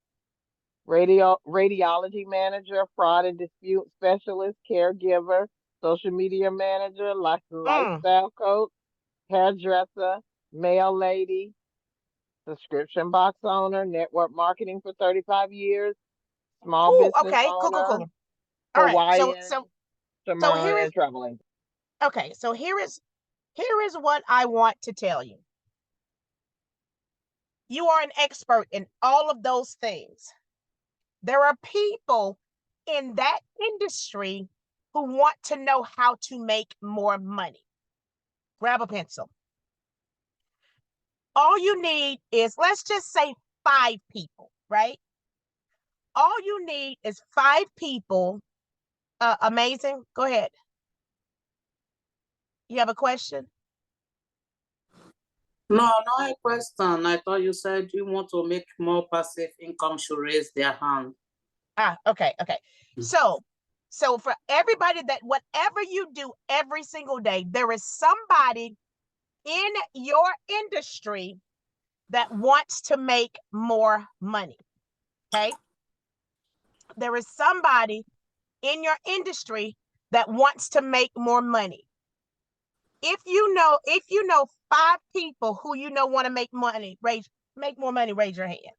radiology manager, fraud and dispute specialist, caregiver, social media manager, Mm. lifestyle coach, hairdresser, mail lady, subscription box owner, network marketing for 35 years, small Ooh, business okay. Cool, cool, owner, cool. All right. Hawaiian, So Shimon, here is and traveling. okay. So here is what I want to tell you. You are an expert in all of those things. There are people in that industry who want to know how to make more money. Grab a pencil. All you need is, let's just say, 5 people, right? All you need is 5 people. Amazing. Go ahead. You have a question? No, not a question. I thought you said you want to make more passive income should raise their hand. Okay. So for everybody, that whatever you do every single day, there is somebody in your industry that wants to make more money. Okay. There is somebody in your industry that wants to make more money. If you know 5 people who you know want to make money, make more money, raise your hand.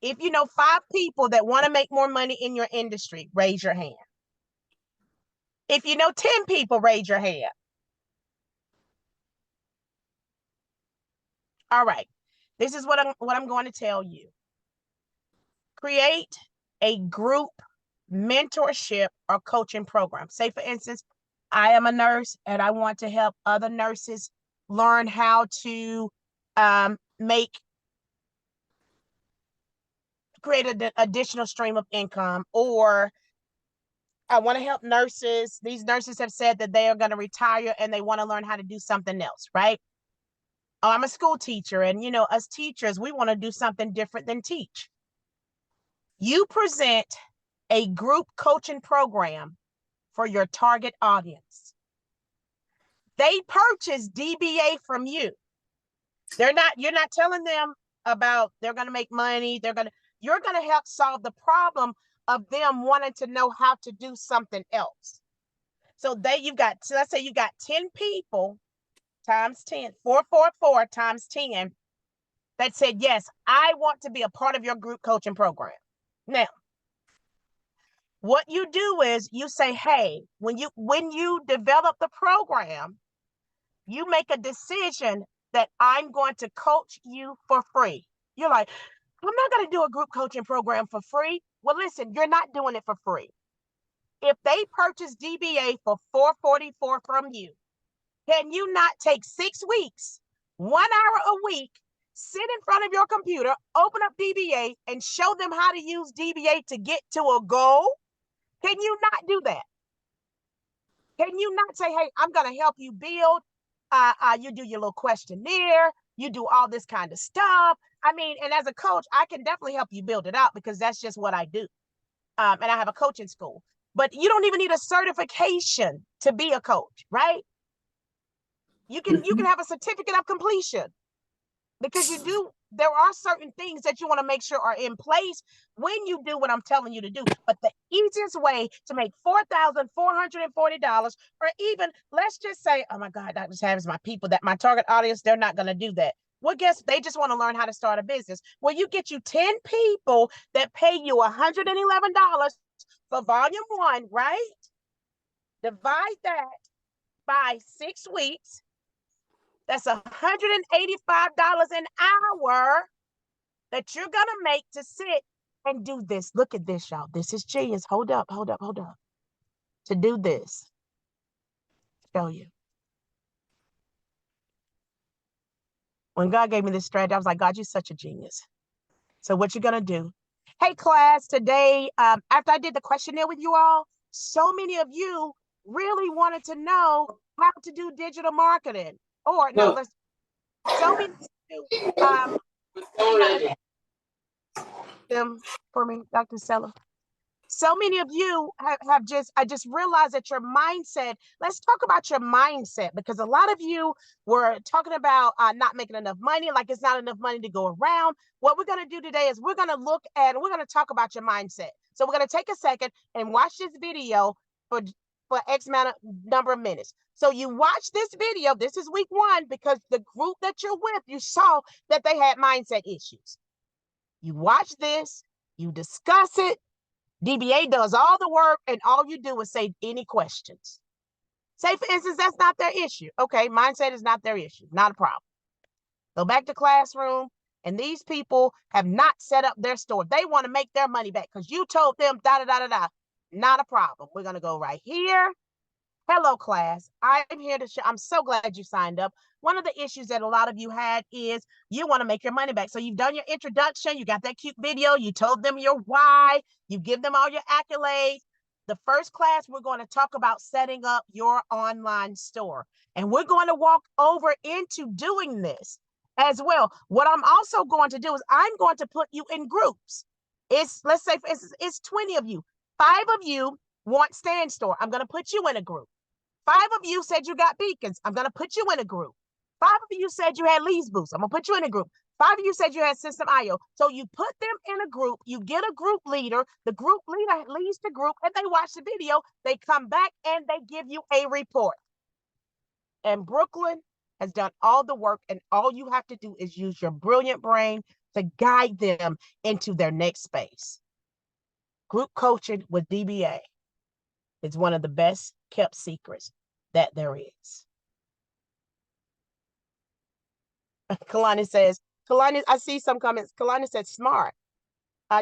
If you know 5 people that want to make more money in your industry, raise your hand. If you know 10 people, raise your hand. All right. This is what I'm going to tell you. Create a group mentorship or coaching program. Say, for instance, I am a nurse and I want to help other nurses learn how to create an additional stream of income, or I want to help nurses. These nurses have said that they are going to retire and they want to learn how to do something else, right? Oh, I'm a school teacher, and us teachers, we want to do something different than teach. You present a group coaching program for your target audience. They purchase DBA from you. You're not telling them about they're going to make money. You're going to help solve the problem of them wanting to know how to do something else. So let's say you got 10 people times 10, 444 times 10 that said, yes, I want to be a part of your group coaching program. Now, what you do is you say, hey, when you develop the program, you make a decision that I'm going to coach you for free. You're like, I'm not going to do a group coaching program for free. Well, listen, you're not doing it for free. If they purchase DBA for $444 from you, can you not take 6 weeks, 1 hour a week, sit in front of your computer, open up DBA, and show them how to use DBA to get to a goal? Can you not do that? Can you not say, hey, I'm going to help you build? You do your little questionnaire, you do all this kind of stuff. I mean, and as a coach, I can definitely help you build it out because that's just what I do. And I have a coaching school. But you don't even need a certification to be a coach, right? You can have a certificate of completion because there are certain things that you want to make sure are in place when you do what I'm telling you to do. But the easiest way to make $4,440, or even let's just say, oh my God, Dr. Tavis, my people, that my target audience, they're not going to do that. Well, guess they just want to learn how to start a business. Well, you get you 10 people that pay you $111 for volume 1, right? Divide that by 6 weeks. That's $185 an hour that you're going to make to sit and do this. Look at this, y'all. This is genius. Hold up. To do this. Show you. When God gave me this strategy, I was like, God, you're such a genius. So what you're going to do? Hey, class, today, after I did the questionnaire with you all, so many of you really wanted to know how to do digital marketing. Or no, let's so many for me, Dr. Stella. So many of you have I just realized that your mindset, let's talk about your mindset, because a lot of you were talking about not making enough money, like it's not enough money to go around. What we're going to do today is we're going to look at, we're going to talk about your mindset. So we're going to take a second and watch this video for X number of minutes. So you watch this video. This is week 1, because the group that you're with, you saw that they had mindset issues. You watch this, you discuss it. DBA does all the work, and all you do is say any questions. Say, for instance, that's not their issue. Okay, mindset is not their issue. Not a problem. Go back to classroom, and these people have not set up their store. They want to make their money back because you told them da-da-da-da-da. Not a problem. We're going to go right here. Hello, class. I'm here to show. I'm so glad you signed up. One of the issues that a lot of you had is you want to make your money back. So you've done your introduction. You got that cute video. You told them your why. You give them all your accolades. The first class, we're going to talk about setting up your online store. And we're going to walk over into doing this as well. What I'm also going to do is I'm going to put you in groups. Let's say, for instance, it's 20 of you. 5 of you want Stand Store. I'm going to put you in a group. 5 of you said you got beacons. I'm going to put you in a group. 5 of you said you had Leads Boost. I'm going to put you in a group. 5 of you said you had System IO. So you put them in a group. You get a group leader. The group leader leads the group, and they watch the video. They come back, and they give you a report. And Brooklyn has done all the work, and all you have to do is use your brilliant brain to guide them into their next space. Group coaching with DBA. It's one of the best kept secrets that there is. Kalani says, I see some comments. Kalani said, smart.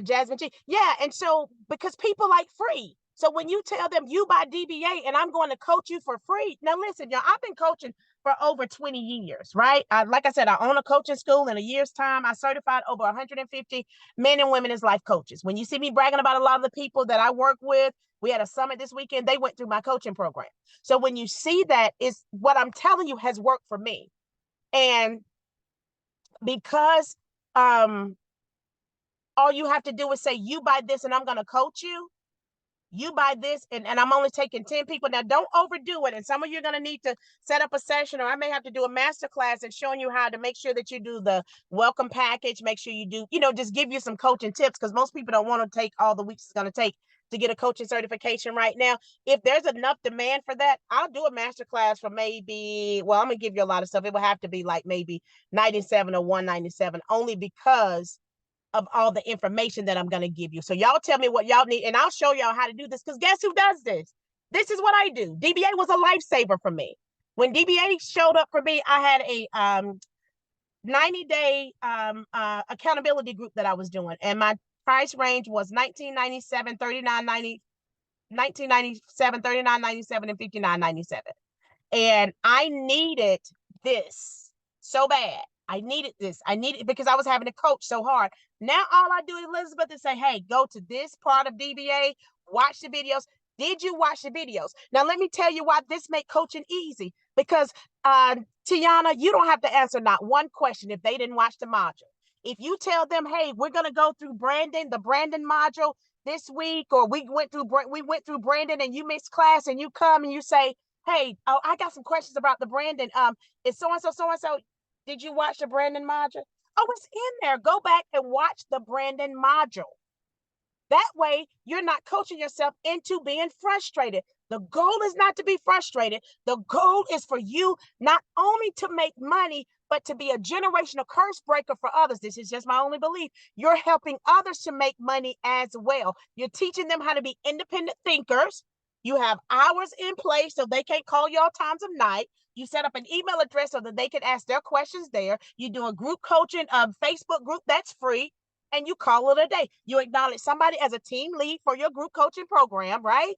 Jasmine G. Yeah, and so because people like free. So when you tell them you buy DBA and I'm going to coach you for free. Now listen, y'all, I've been coaching for over 20 years, right? Like I said, I own a coaching school. In a year's time, I certified over 150 men and women as life coaches. When you see me bragging about a lot of the people that I work with, we had a summit this weekend. They went through my coaching program. So when you see that, is what I'm telling you has worked for me. And because all you have to do is say, you buy this and I'm going to coach you. You buy this and I'm only taking 10 people. Now, don't overdo it. And some of you are going to need to set up a session, or I may have to do a master class and showing you how to make sure that you do the welcome package. Make sure you do, just give you some coaching tips, because most people don't want to take all the weeks it's going to take to get a coaching certification right now. If there's enough demand for that, I'll do a master class for maybe, I'm going to give you a lot of stuff. It will have to be like maybe 97 or 197, only because of all the information that I'm going to give you. So y'all tell me what y'all need, and I'll show y'all how to do this, because guess who does this? This is what I do. DBA was a lifesaver for me. When DBA showed up for me, I had a 90-day accountability group that I was doing, and my price range was $19.97, $39.97, $39.97, and $59.97. And I needed this so bad. I needed this. I needed it because I was having to coach so hard. Now all I do, Elizabeth, is say, hey, go to this part of DBA, watch the videos. Did you watch the videos? Now let me tell you why this make coaching easy. Because Tiana, you don't have to answer not one question if they didn't watch the module. If you tell them, hey, we're gonna go through Brandon, the Brandon module this week, or we went through Brandon and you missed class and you come and you say, hey, oh, I got some questions about the Brandon. Is so and so. Did you watch the Brandon module? Oh, it's in there. Go back and watch the Brandon module. That way, you're not coaching yourself into being frustrated. The goal is not to be frustrated. The goal is for you not only to make money, but to be a generational curse breaker for others. This is just my only belief. You're helping others to make money as well. You're teaching them how to be independent thinkers. You have hours in place so they can't call you all times of night. You set up an email address so that they can ask their questions there. You do a group coaching Facebook group that's free, and you call it a day. You acknowledge somebody as a team lead for your group coaching program, right?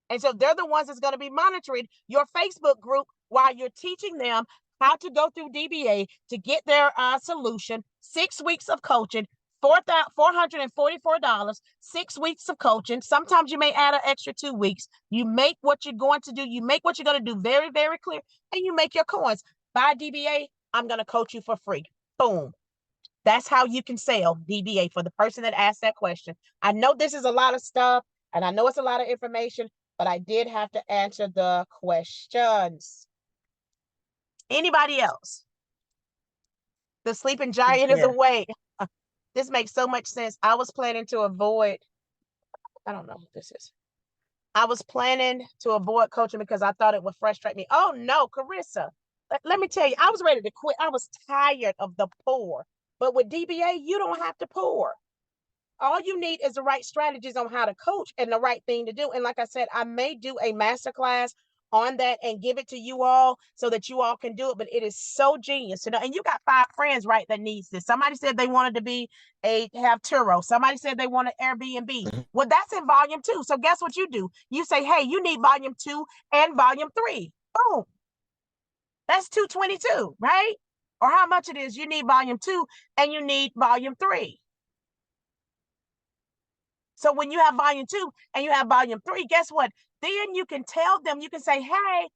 And so they're the ones that's going to be monitoring your Facebook group while you're teaching them how to go through DBA to get their solution. 6 weeks of coaching, $444, 6 weeks of coaching. Sometimes you may add an extra 2 weeks. You make what you're going to do. You make what you're going to do very, very clear, and you make your coins. Buy DBA, I'm going to coach you for free. Boom. That's how you can sell DBA for the person that asked that question. I know this is a lot of stuff, and I know it's a lot of information, but I did have to answer the questions. Anybody else? The sleeping giant is awake. This makes so much sense. I was planning to avoid, I don't know what this is. I was planning to avoid coaching because I thought it would frustrate me. Oh no, Carissa, let me tell you, I was ready to quit. I was tired of the pour. But with DBA, you don't have to pour. All you need is the right strategies on how to coach and the right thing to do. And like I said, I may do a masterclass on that and give it to you all so that you all can do it. But it is so genius to know. And you got 5 friends, right, that needs this. Somebody said they wanted to have Turo. Somebody said they wanted Airbnb. Well, that's in volume 2. So guess what you do? You say, hey, you need volume 2 and volume 3. Boom. That's 222, right? Or how much it is. You need volume 2 and you need volume 3. So when you have volume 2 and you have volume 3, guess what? Then you can tell them, you can say, hey,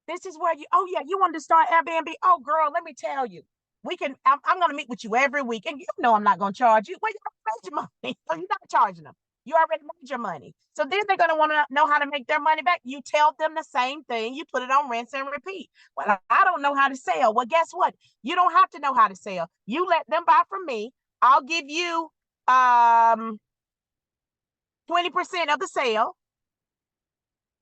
this is where oh yeah, you want to start Airbnb? Oh girl, let me tell you, I'm going to meet with you every week. And you know I'm not going to charge you. Well, you already made your money. So you're not charging them. You already made your money. So then they're going to want to know how to make their money back. You tell them the same thing. You put it on rinse and repeat. Well, I don't know how to sell. Well, guess what? You don't have to know how to sell. You let them buy from me. I'll give you 20% of the sale,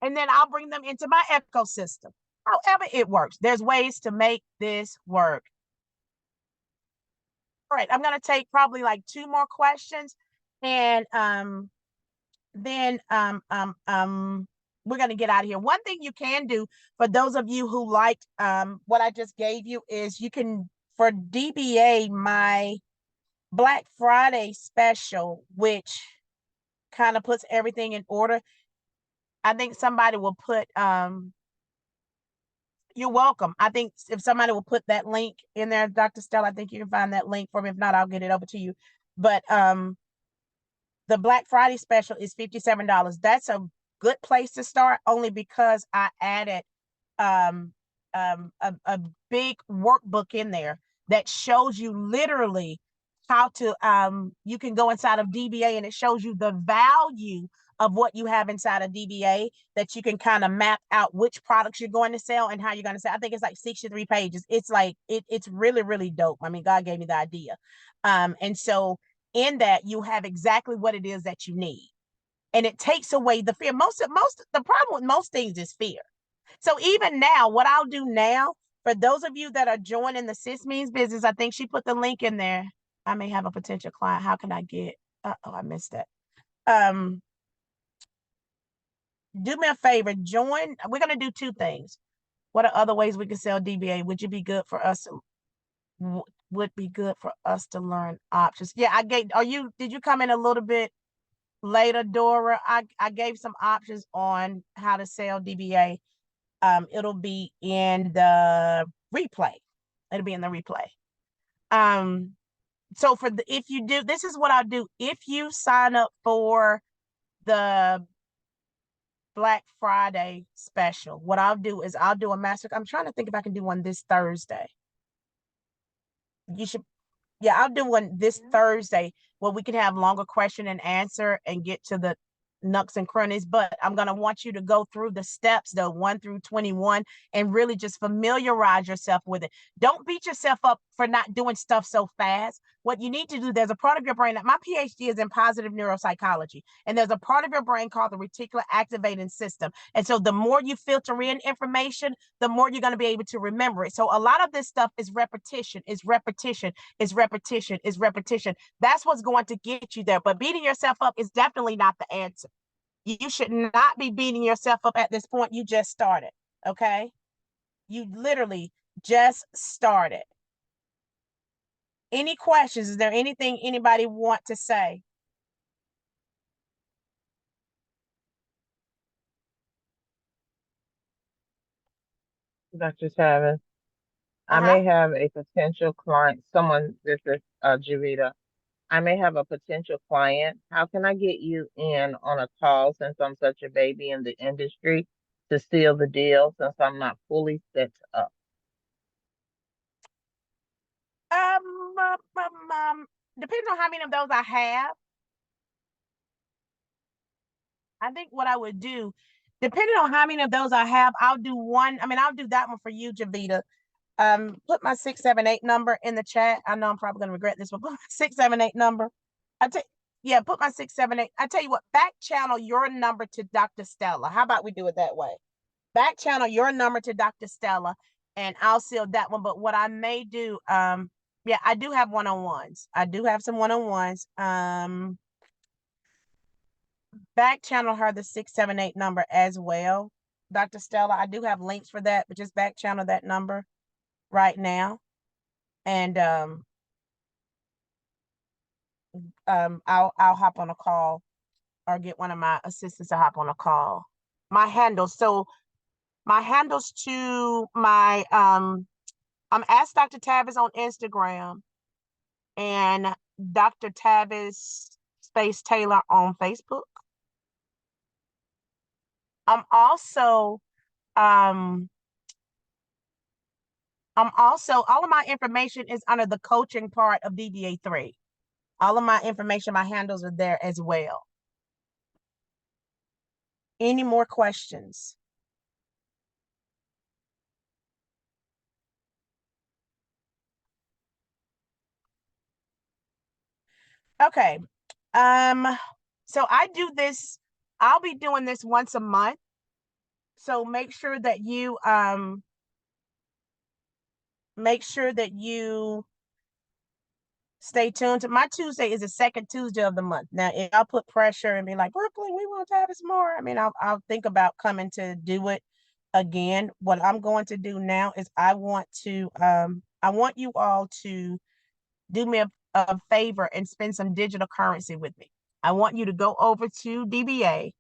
and then I'll bring them into my ecosystem. However it works, there's ways to make this work. All right, I'm going to take probably like 2 more questions, and then we're going to get out of here. One thing you can do for those of you who liked what I just gave you is you can, for DBA, my Black Friday special, which kind of puts everything in order. I think somebody will put, you're welcome. I think if somebody will put that link in there, Dr. Stella, I think you can find that link for me. If not, I'll get it over to you. But the Black Friday special is $57. That's a good place to start, only because I added a big workbook in there that shows you literally how to, you can go inside of DBA and it shows you the value of what you have inside of DBA, that you can kind of map out which products you're going to sell and how you're going to sell. I think it's like 63 pages. It's like, it's really, really dope. I mean, God gave me the idea. And so in that, you have exactly what it is that you need. And it takes away the fear. The problem with most things is fear. So even now, what I'll do now, for those of you that are joining the Sis Means Business, I think she put the link in there. I may have a potential client. How can I get, I missed that. Do me a favor, join. We're going to do 2 things. What are other ways we can sell DBA? Would be good for us to learn options? Yeah, did you come in a little bit later, Dora? I gave some options on how to sell DBA. It'll be in the replay. It'll be in the replay. So if you do, this is what I'll do. If you sign up for the Black Friday special, what I'll do is I'll do a master. I'm trying to think if I can do one this Thursday. You should, yeah, I'll do one this Thursday where we can have longer question and answer and get to the nooks and crannies. But I'm going to want you to go through the steps, the 1 through 21, and really just familiarize yourself with it. Don't beat yourself up for not doing stuff so fast. What you need to do, there's a part of your brain that my PhD is in positive neuropsychology, and there's a part of your brain called the reticular activating system. And so the more you filter in information, the more you're going to be able to remember it. So a lot of this stuff is repetition, is repetition, is repetition, is repetition. That's what's going to get you there. But beating yourself up is definitely not the answer. You should not be beating yourself up at this point. You just started, okay? You literally just started. Any questions? Is there anything anybody want to say? Dr. Tavis, I may have a potential client, this is Javita. I may have a potential client. How can I get you in on a call since I'm such a baby in the industry to seal the deal since I'm not fully set up? Depends on how many of those I have. I think what I would do, depending on how many of those I have, I'll do one. I mean, I'll do that one for you, Javita. Put my 678 number in the chat. I know I'm probably gonna regret this, but put my 678 number. Yeah, put my 678. I tell you what, back channel your number to Dr. Stella. How about we do it that way? Back channel your number to Dr. Stella, and I'll seal that one. But what I may do, yeah, I do have one-on-ones. I do have some one-on-ones. Back channel her the 678 number as well, Dr. Stella. I do have links for that, but just back channel that number right now. And I'll hop on a call or get one of my assistants to hop on a call. My handles. So my handles to my I'm Ask Dr. Tavis on Instagram and Dr. Tavis Space Taylor on Facebook. I'm also all of my information is under the coaching part of DBA 3. All of my information, my handles are there as well. Any more questions? Okay. So I do this, I'll be doing this once a month. So make sure that you stay tuned to my Tuesday is the second Tuesday of the month. Now, if I'll put pressure and be like, Brooklyn, we want Tavis more. I mean, I'll think about coming to do it again. What I'm going to do now is I want you all to do me a favor and spend some digital currency with me. I want you to go over to DBA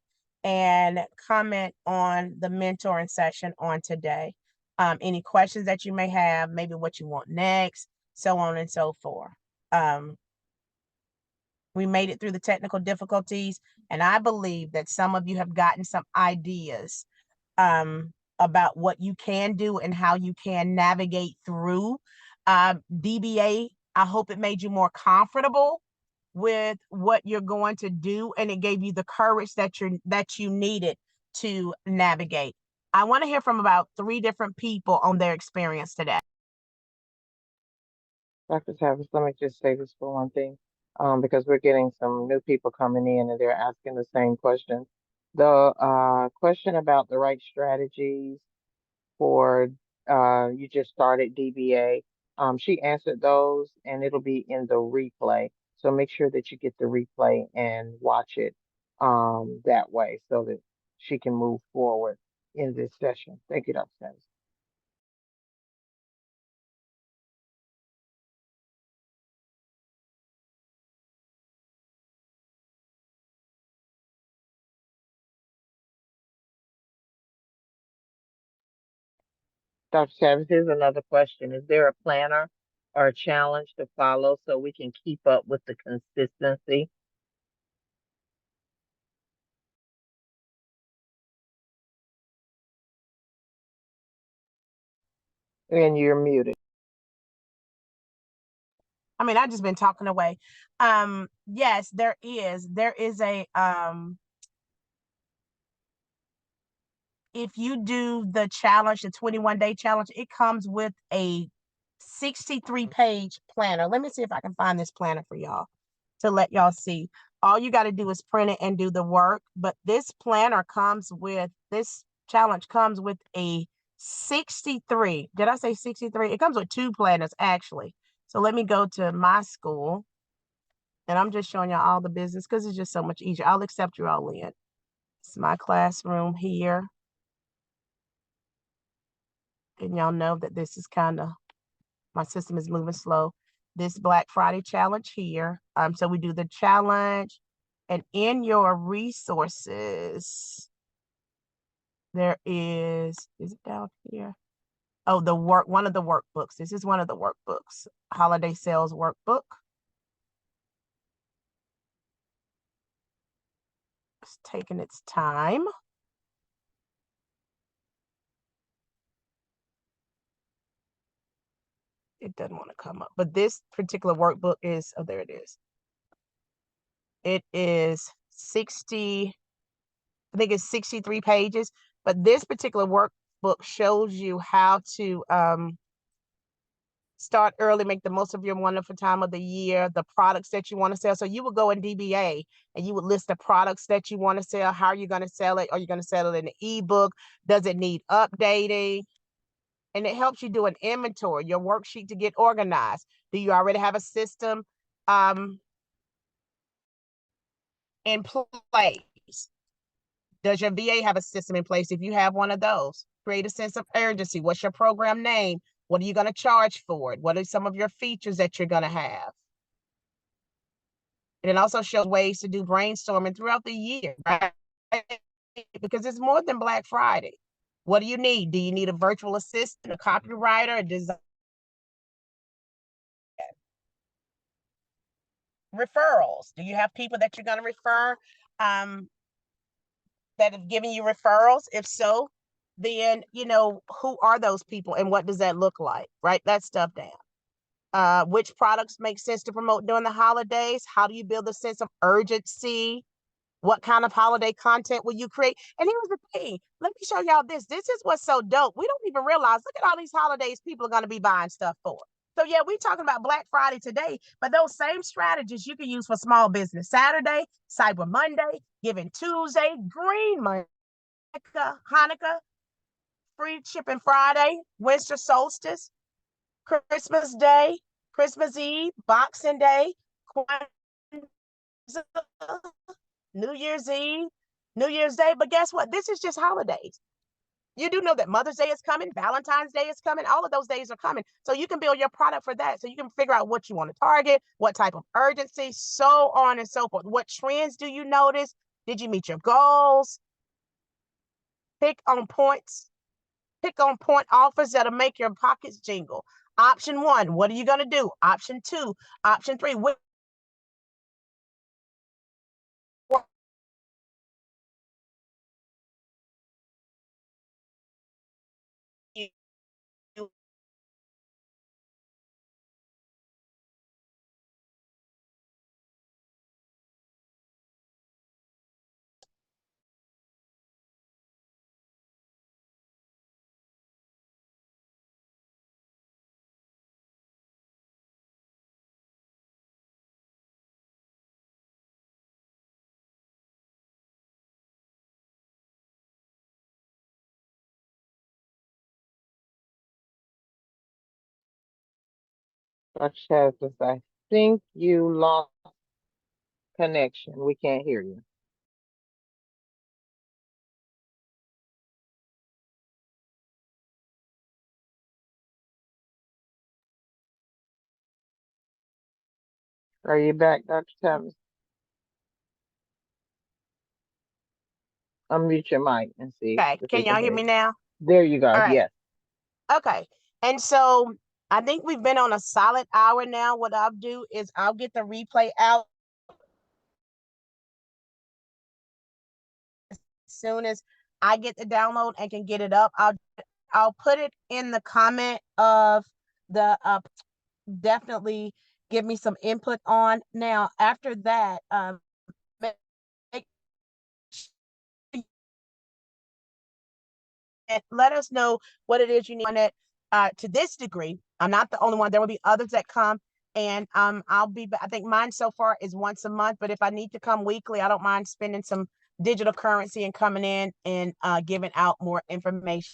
and comment on the mentoring session on today. Any questions that you may have, maybe what you want next, so on and so forth. We made it through the technical difficulties, and I believe that some of you have gotten some ideas about what you can do and how you can navigate through DBA. I hope it made you more comfortable with what you're going to do, and it gave you the courage that you needed to navigate. I want to hear from about 3 different people on their experience today. Dr. Tavis, let me just say this for one thing, because we're getting some new people coming in and they're asking the same question. The question about the right strategies for you just started DBA, she answered those and it'll be in the replay. So make sure that you get the replay and watch it that way so that she can move forward in this session. Thank you, Dr. Tavis. Dr. Tavis, here's another question. Is there a planner or a challenge to follow so we can keep up with the consistency? And you're muted. I mean, I just been talking away. Yes, there is. There is a if you do the challenge, the 21-day challenge, it comes with a 63-page planner. Let me see if I can find this planner for y'all to let y'all see. All you got to do is print it and do the work. But this planner comes with, this challenge comes with a 63. Did I say 63? It comes with 2 planners, actually. So let me go to my school. And I'm just showing y'all all the business because it's just so much easier. I'll accept you all in. It's my classroom here. And y'all know that this is kind of, my system is moving slow. This Black Friday challenge here. So we do the challenge, and in your resources, there is it down here? Oh, one of the workbooks. This is one of the workbooks, holiday sales workbook. It's taking its time. It doesn't want to come up, but this particular workbook is, oh, there it is. It is 60, I think it's 63 pages, but this particular workbook shows you how to start early, make the most of your wonderful time of the year, the products that you want to sell. So you would go in DBA and you would list the products that you want to sell. How are you going to sell it? Are you going to sell it in an ebook? Does it need updating? And it helps you do an inventory, your worksheet to get organized. Do you already have a system in place? Does your VA have a system in place? If you have one of those, create a sense of urgency. What's your program name? What are you going to charge for it? What are some of your features that you're going to have? And it also shows ways to do brainstorming throughout the year, right? Because it's more than Black Friday. What do you need? Do you need a virtual assistant, a copywriter, a designer? Referrals. Do you have people that you're going to refer that have given you referrals? If so, then, who are those people and what does that look like? Write that stuff down. Which products make sense to promote during the holidays? How do you build a sense of urgency? What kind of holiday content will you create? And here's the thing. Let me show y'all this. This is what's so dope. We don't even realize, look at all these holidays people are going to be buying stuff for. So yeah, we're talking about Black Friday today, but those same strategies you can use for small business Saturday, Cyber Monday, Giving Tuesday, Green Monday, Hanukkah, free shipping Friday, winter solstice, Christmas Day, Christmas Eve, Boxing Day, New Year's Eve, New Year's Day. But guess what? This is just holidays. You do know that Mother's Day is coming, Valentine's Day is coming, all of those days are coming. So you can build your product for that. So you can figure out what you want to target, what type of urgency, so on and so forth. What trends do you notice? Did you meet your goals? Pick on points. Pick on point offers that'll make your pockets jingle. Option 1, what are you going to do? Option 2, option 3, what you Dr. Tavis, I think you lost connection. We can't hear you. Are you back, Dr. Tavis? Unmute your mic and see okay? if Can we can y'all hear hear me you. now? There you go. All right. Yes. Okay. And so I think we've been on a solid hour now. What I'll do is I'll get the replay out as soon as I get the download and can get it up. I'll put it in the comment of the definitely give me some input on. Now after that, and let us know what it is you need on it to this degree. I'm not the only one. There will be others that come. And I'll be, I think mine so far is once a month. But if I need to come weekly, I don't mind spending some digital currency and coming in and giving out more information.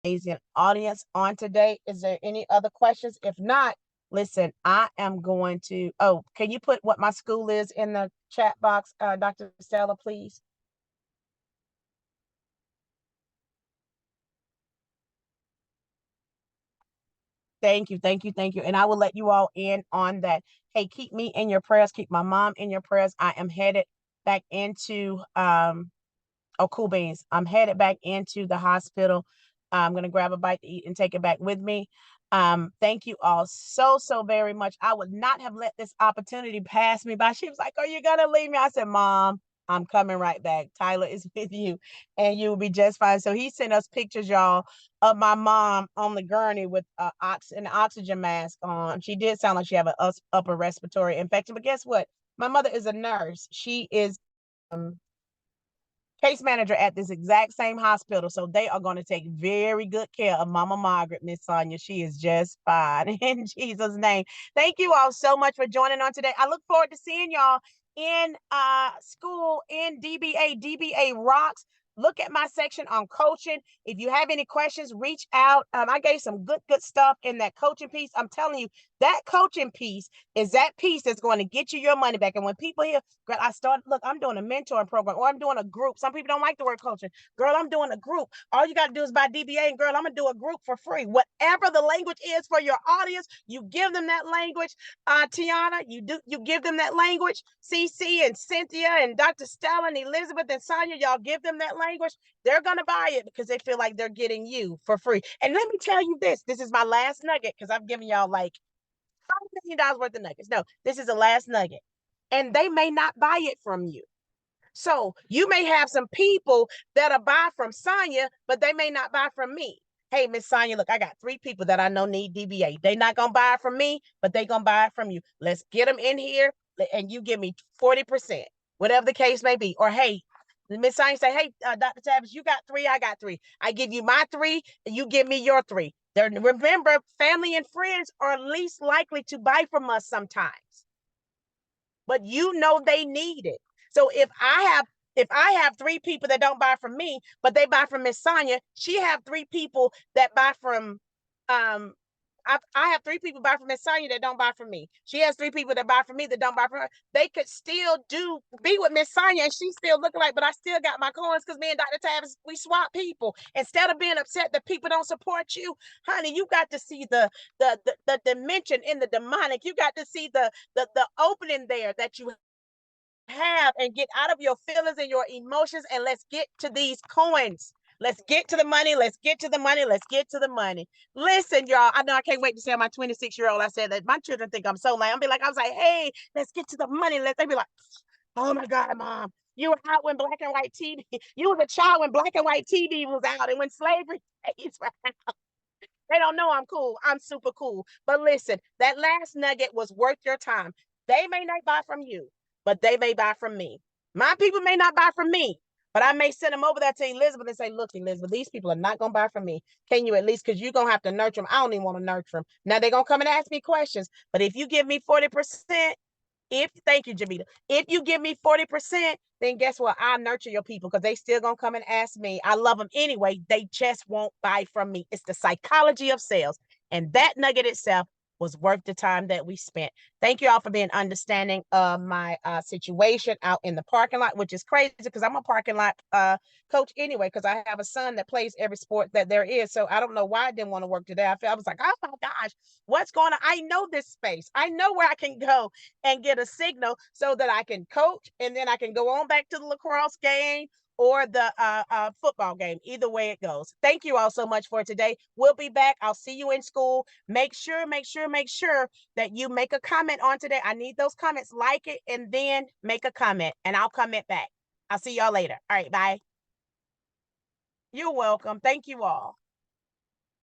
Amazing audience on today. Is there any other questions? If not, listen, I am going to, oh, can you put what my school is in the chat box, Dr. Stella, please? Thank you, thank you, thank you. And I will let you all in on that. Hey, keep me in your prayers, keep my mom in your prayers. I am headed back into oh, cool beans. I'm headed back into the hospital. I'm going to grab a bite to eat and take it back with me. Thank you all so, so very much. I would not have let this opportunity pass me by. She was like, are you going to leave me? I said, Mom, I'm coming right back. Tyler is with you and you will be just fine. So he sent us pictures, y'all, of my mom on the gurney with an oxygen mask on. She did sound like she have an upper respiratory infection, but guess what? My mother is a nurse. She is case manager at this exact same hospital. So they are going to take very good care of Mama Margaret, Miss Sonia. She is just fine in Jesus' name. Thank you all so much for joining on today. I look forward to seeing y'all in school in DBA. DBA rocks. Look at my section on coaching. If you have any questions, reach out. I gave some good stuff in that coaching piece. I'm telling you, that coaching piece is that piece that's going to get you your money back. And when people hear, girl, look, I'm doing a mentoring program or I'm doing a group. Some people don't like the word coaching. Girl, I'm doing a group. All you got to do is buy DBA and girl, I'm going to do a group for free. Whatever the language is for your audience, you give them that language. Tiana, you give them that language. CC and Cynthia and Dr. Stella and Elizabeth and Sonia, y'all give them that language. They're going to buy it because they feel like they're getting you for free. And let me tell you this is my last nugget because I've given y'all like $5 million worth of nuggets. No, this is the last nugget. And they may not buy it from you. So you may have some people that'll buy from Sonya, but they may not buy from me. Hey, Miss Sonya, look, I got 3 people that I know need DBA. They not going to buy it from me, but they going to buy it from you. Let's get them in here and you give me 40%, whatever the case may be. Or, hey, Miss Sonya say, hey, Dr. Tavis, you got 3, I got 3. I give you my 3, and you give me your 3. Remember, family and friends are least likely to buy from us sometimes, but you know they need it. So if I have 3 people that don't buy from me, but they buy from Miss Sonia, she have 3 people that buy from I have 3 people buy from Miss Sonia that don't buy from me. She has 3 people that buy from me that don't buy from her. They could still be with Miss Sonia and she still looking like, but I still got my coins because me and Dr. Tavis, we swap people. Instead of being upset that people don't support you, honey, you got to see the dimension in the demonic. You got to see the opening there that you have and get out of your feelings and your emotions and let's get to these coins. Let's get to the money. Let's get to the money. Let's get to the money. Listen, y'all, I know I can't wait to tell my 26-year-old. I said that my children think I'm so lame. I'll be like, I was like, hey, let's get to the money. They be like, oh my God, Mom, you were out when black and white TV. You was a child when black and white TV was out and when slavery days were out. They don't know I'm cool. I'm super cool. But listen, that last nugget was worth your time. They may not buy from you, but they may buy from me. My people may not buy from me, but I may send them over there to Elizabeth and say, look, Elizabeth, these people are not going to buy from me. Can you at least, because you're going to have to nurture them. I don't even want to nurture them. Now they're going to come and ask me questions. But if you give me 40%, thank you, Jamita. If you give me 40%, then guess what? I'll nurture your people because they still gonna come and ask me. I love them anyway. They just won't buy from me. It's the psychology of sales. And that nugget itself was worth the time that we spent. Thank you all for being understanding of my situation out in the parking lot, which is crazy because I'm a parking lot coach anyway, because I have a son that plays every sport that there is. So I don't know why I didn't want to work today. I was like, oh my gosh, what's going on? I know this space. I know where I can go and get a signal so that I can coach, and then I can go on back to the lacrosse game or the football game. Either way it goes. Thank you all so much for today. We'll be back. I'll see you in school. Make sure that you make a comment on today. I need those comments. Like it and then make a comment, and I'll comment back. I'll see y'all later. All right, bye. You're welcome. Thank you all.